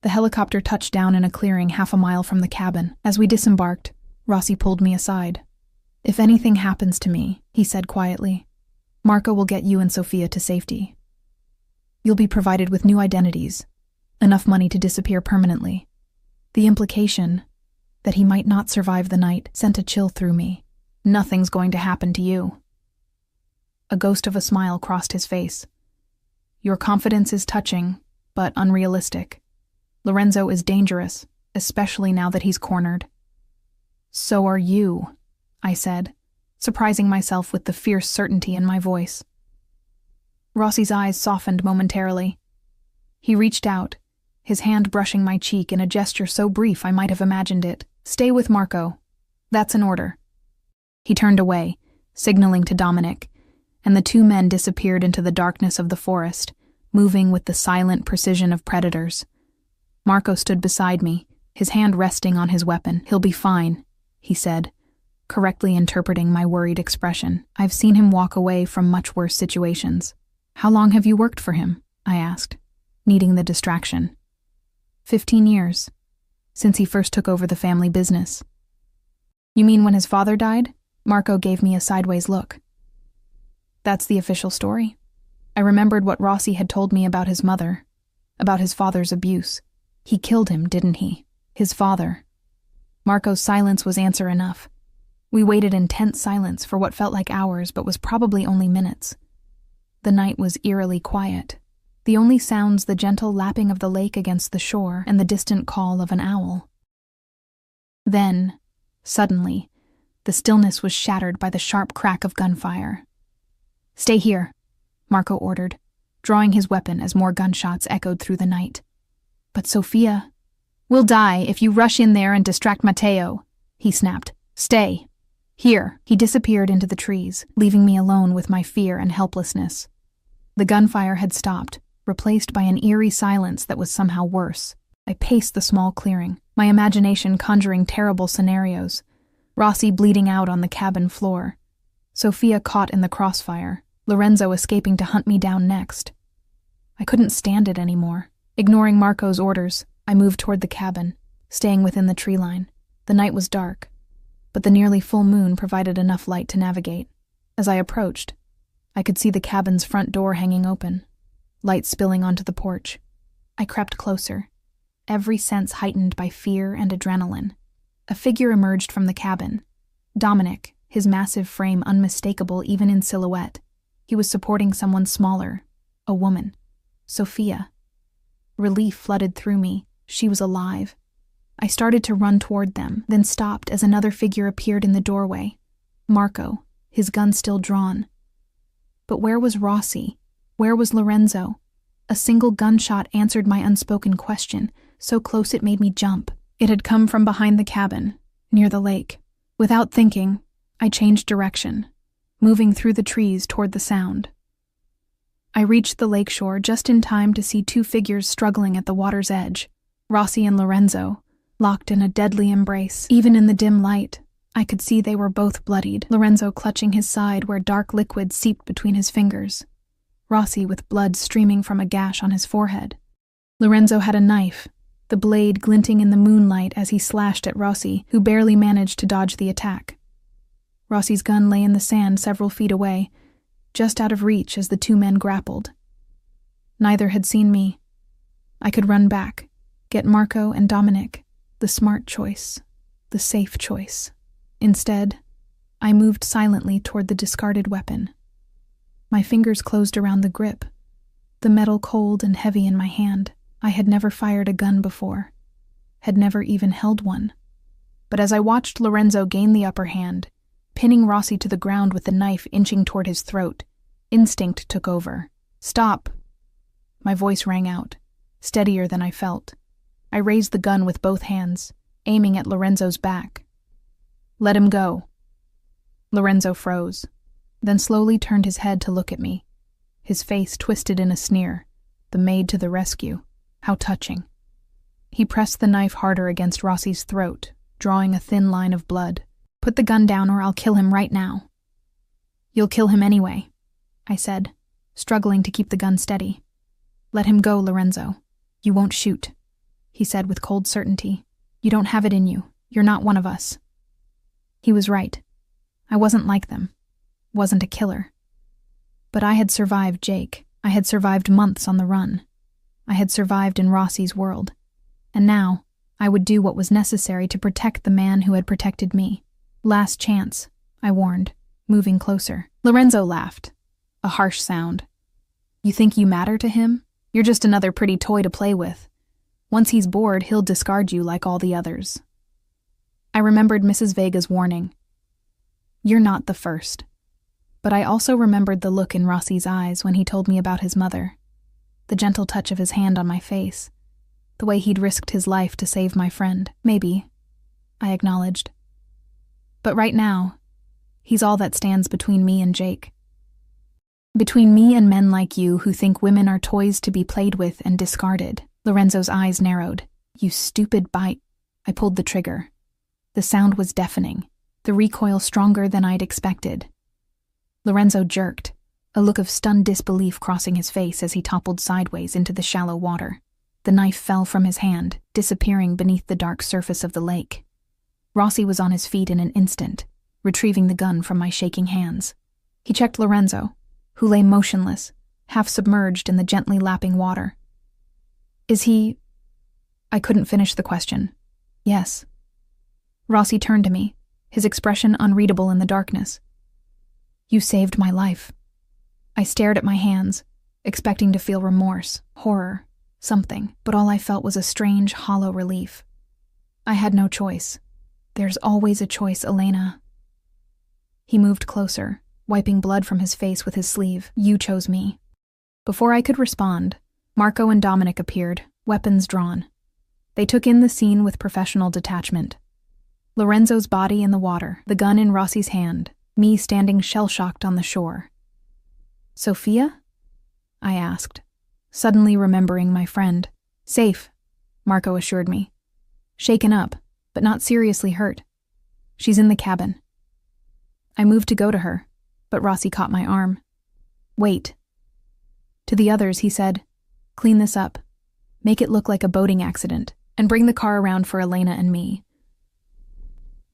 The helicopter touched down in a clearing half a mile from the cabin. As we disembarked, Rossi pulled me aside. "If anything happens to me," he said quietly, "Marco will get you and Sophia to safety. You'll be provided with new identities, enough money to disappear permanently." The implication that he might not survive the night sent a chill through me. "Nothing's going to happen to you." A ghost of a smile crossed his face. "Your confidence is touching, but unrealistic. Lorenzo is dangerous, especially now that he's cornered." "So are you," I said, surprising myself with the fierce certainty in my voice. Rossi's eyes softened momentarily. He reached out, his hand brushing my cheek in a gesture so brief I might have imagined it. "Stay with Marco. That's an order." He turned away, signaling to Dominic, and the 2 men disappeared into the darkness of the forest, moving with the silent precision of predators. Marco stood beside me, his hand resting on his weapon. "He'll be fine," he said, correctly interpreting my worried expression. "I've seen him walk away from much worse situations." "How long have you worked for him?" I asked, needing the distraction. 15 years, since he first took over the family business." "You mean when his father died?" Marco gave me a sideways look. "That's the official story." I remembered what Rossi had told me about his mother, about his father's abuse. He killed him, didn't he? His father. Marco's silence was answer enough. We waited in tense silence for what felt like hours but was probably only minutes. The night was eerily quiet. The only sounds the gentle lapping of the lake against the shore and the distant call of an owl. Then, suddenly, the stillness was shattered by the sharp crack of gunfire. "Stay here," Marco ordered, drawing his weapon as more gunshots echoed through the night. "But Sophia—" "We'll die if you rush in there and distract Matteo," he snapped. "Stay. Here." He disappeared into the trees, leaving me alone with my fear and helplessness. The gunfire had stopped, replaced by an eerie silence that was somehow worse. I paced the small clearing, my imagination conjuring terrible scenarios. Rossi bleeding out on the cabin floor, Sophia caught in the crossfire, Lorenzo escaping to hunt me down next. I couldn't stand it anymore. Ignoring Marco's orders, I moved toward the cabin, staying within the tree line. The night was dark, but the nearly full moon provided enough light to navigate. As I approached, I could see the cabin's front door hanging open, light spilling onto the porch. I crept closer, every sense heightened by fear and adrenaline. A figure emerged from the cabin. Dominic, his massive frame unmistakable even in silhouette. He was supporting someone smaller, a woman, Sophia. Relief flooded through me. She was alive. I started to run toward them, then stopped as another figure appeared in the doorway. Marco, his gun still drawn. But where was Rossi? Where was Lorenzo? A single gunshot answered my unspoken question, so close it made me jump. It had come from behind the cabin, near the lake. Without thinking, I changed direction, moving through the trees toward the sound. I reached the lakeshore just in time to see two figures struggling at the water's edge, Rossi and Lorenzo, locked in a deadly embrace. Even in the dim light, I could see they were both bloodied, Lorenzo clutching his side where dark liquid seeped between his fingers, Rossi with blood streaming from a gash on his forehead. Lorenzo had a knife, the blade glinting in the moonlight as he slashed at Rossi, who barely managed to dodge the attack. Rossi's gun lay in the sand several feet away, just out of reach as the two men grappled. Neither had seen me. I could run back, get Marco and Dominic, the smart choice, the safe choice. Instead, I moved silently toward the discarded weapon. My fingers closed around the grip, the metal cold and heavy in my hand. I had never fired a gun before, had never even held one. But as I watched Lorenzo gain the upper hand, pinning Rossi to the ground with the knife inching toward his throat, instinct took over. "Stop!" My voice rang out, steadier than I felt. I raised the gun with both hands, aiming at Lorenzo's back. "Let him go." Lorenzo froze, then slowly turned his head to look at me, his face twisted in a sneer, the maid to the rescue. How touching. He pressed the knife harder against Rossi's throat, drawing a thin line of blood. "Put the gun down or I'll kill him right now." "You'll kill him anyway," I said, struggling to keep the gun steady. "Let him go, Lorenzo. You won't shoot," he said with cold certainty. "You don't have it in you. You're not one of us." He was right. I wasn't like them. Wasn't a killer. But I had survived Jake. I had survived months on the run. I had survived in Rossi's world. And now, I would do what was necessary to protect the man who had protected me. "Last chance," I warned, moving closer. Lorenzo laughed. A harsh sound. "You think you matter to him? You're just another pretty toy to play with. Once he's bored, he'll discard you like all the others." I remembered Mrs. Vega's warning. "You're not the first." But I also remembered the look in Rossi's eyes when he told me about his mother, the gentle touch of his hand on my face, the way he'd risked his life to save my friend. "Maybe," I acknowledged. "But right now, he's all that stands between me and Jake. Between me and men like you who think women are toys to be played with and discarded." Lorenzo's eyes narrowed. "You stupid bite." I pulled the trigger. The sound was deafening, the recoil stronger than I'd expected. Lorenzo jerked, a look of stunned disbelief crossing his face as he toppled sideways into the shallow water. The knife fell from his hand, disappearing beneath the dark surface of the lake. Rossi was on his feet in an instant, retrieving the gun from my shaking hands. He checked Lorenzo, who lay motionless, half submerged in the gently lapping water. "Is he—" I couldn't finish the question. "Yes." Rossi turned to me, his expression unreadable in the darkness. "You saved my life." I stared at my hands, expecting to feel remorse, horror, something, but all I felt was a strange, hollow relief. I had no choice. There's always a choice, Elena. He moved closer, wiping blood from his face with his sleeve. "You chose me." Before I could respond, Marco and Dominic appeared, weapons drawn. They took in the scene with professional detachment. Lorenzo's body in the water, the gun in Rossi's hand, me standing shell-shocked on the shore. "Sophia?" I asked, suddenly remembering my friend. "Safe," Marco assured me. "Shaken up, but not seriously hurt. She's in the cabin." I moved to go to her, but Rossi caught my arm. "Wait." To the others, he said, "Clean this up. Make it look like a boating accident, and bring the car around for Elena and me."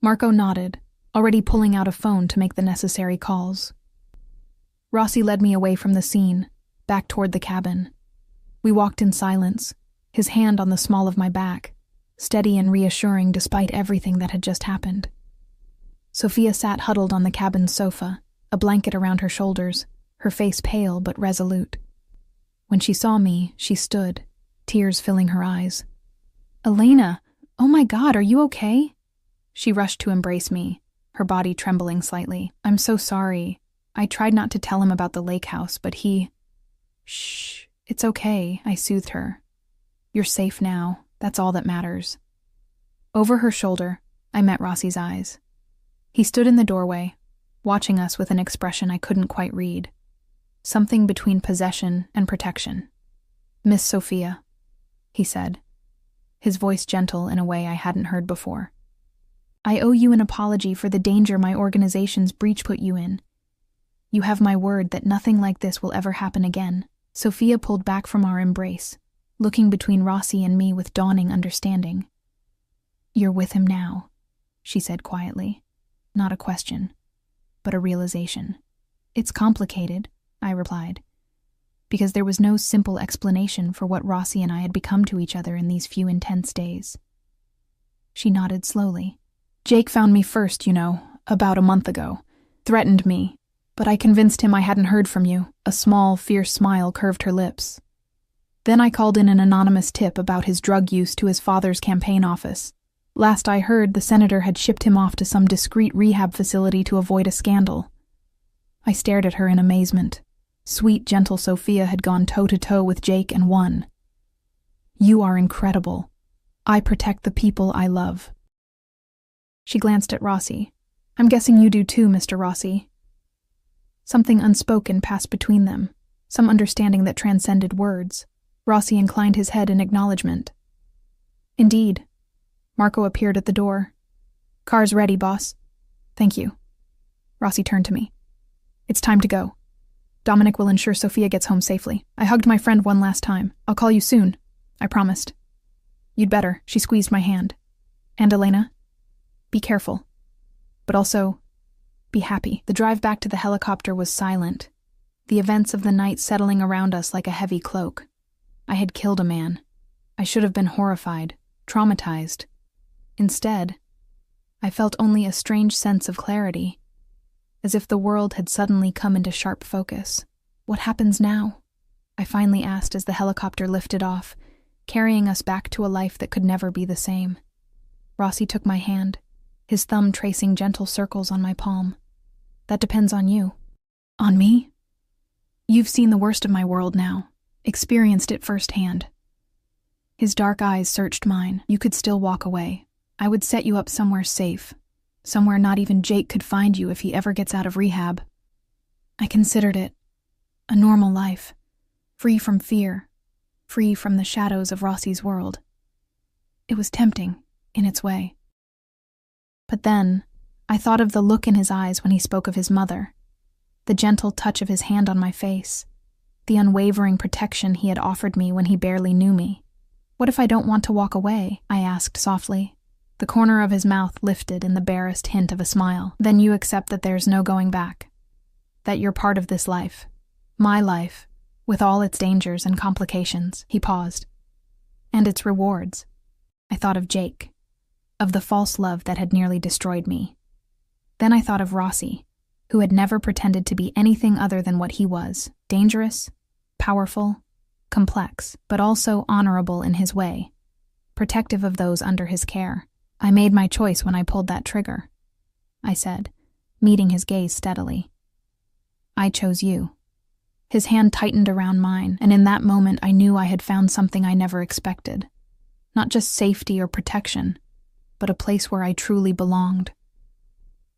Marco nodded, already pulling out a phone to make the necessary calls. Rossi led me away from the scene, back toward the cabin. We walked in silence, his hand on the small of my back, steady and reassuring despite everything that had just happened. Sophia sat huddled on the cabin's sofa, a blanket around her shoulders, her face pale but resolute. When she saw me, she stood, tears filling her eyes. "Elena, oh my God, are you okay?" She rushed to embrace me, her body trembling slightly. "I'm so sorry," I tried not to tell him about the lake house, but he— "Shh, it's okay," I soothed her. "You're safe now. That's all that matters." Over her shoulder, I met Rossi's eyes. He stood in the doorway, watching us with an expression I couldn't quite read. Something between possession and protection. "Miss Sophia," he said, his voice gentle in a way I hadn't heard before. "I owe you an apology for the danger my organization's breach put you in. You have my word that nothing like this will ever happen again." Sophia pulled back from our embrace, looking between Rossi and me with dawning understanding. "You're with him now," she said quietly. Not a question, but a realization. "It's complicated," I replied, because there was no simple explanation for what Rossi and I had become to each other in these few intense days. She nodded slowly. "Jake found me first, about a month ago. Threatened me, but I convinced him I hadn't heard from you." A small, fierce smile curved her lips. "Then I called in an anonymous tip about his drug use to his father's campaign office. Last I heard, the senator had shipped him off to some discreet rehab facility to avoid a scandal." I stared at her in amazement. Sweet, gentle Sophia had gone toe-to-toe with Jake and won. "You are incredible. I protect the people I love." She glanced at Rossi. "I'm guessing you do too, Mr. Rossi." Something unspoken passed between them, some understanding that transcended words. Rossi inclined his head in acknowledgement. "Indeed." Marco appeared at the door. "Car's ready, boss." "Thank you." Rossi turned to me. "It's time to go. Dominic will ensure Sophia gets home safely. I hugged my friend one last time. I'll call you soon. I promised." "You'd better." She squeezed my hand. "And Elena? Be careful. But also, be happy." The drive back to the helicopter was silent, the events of the night settling around us like a heavy cloak. I had killed a man. I should have been horrified, traumatized. Instead, I felt only a strange sense of clarity, as if the world had suddenly come into sharp focus. "What happens now?" I finally asked as the helicopter lifted off, carrying us back to a life that could never be the same. Rossi took my hand, his thumb tracing gentle circles on my palm. "That depends on you." "On me?" "You've seen the worst of my world now, experienced it firsthand." His dark eyes searched mine. "You could still walk away. I would set you up somewhere safe, somewhere not even Jake could find you if he ever gets out of rehab." I considered it a normal life, free from fear, free from the shadows of Rossi's world. It was tempting, in its way. But then, I thought of the look in his eyes when he spoke of his mother, the gentle touch of his hand on my face, the unwavering protection he had offered me when he barely knew me. "What if I don't want to walk away?" I asked softly. The corner of his mouth lifted in the barest hint of a smile. "Then you accept that there's no going back. That you're part of this life. My life, with all its dangers and complications." He paused. "And its rewards." I thought of Jake, of the false love that had nearly destroyed me. Then I thought of Rossi, who had never pretended to be anything other than what he was: dangerous, powerful, complex, but also honorable in his way, protective of those under his care. "I made my choice when I pulled that trigger," I said, meeting his gaze steadily. "I chose you." His hand tightened around mine, and in that moment I knew I had found something I never expected. Not just safety or protection, but a place where I truly belonged.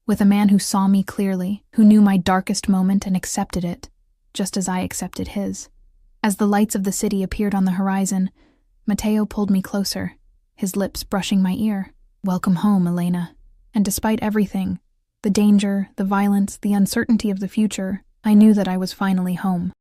With a man who saw me clearly, who knew my darkest moment and accepted it, just as I accepted his. As the lights of the city appeared on the horizon, Matteo pulled me closer, his lips brushing my ear. "Welcome home, Elena." And despite everything, the danger, the violence, the uncertainty of the future, I knew that I was finally home.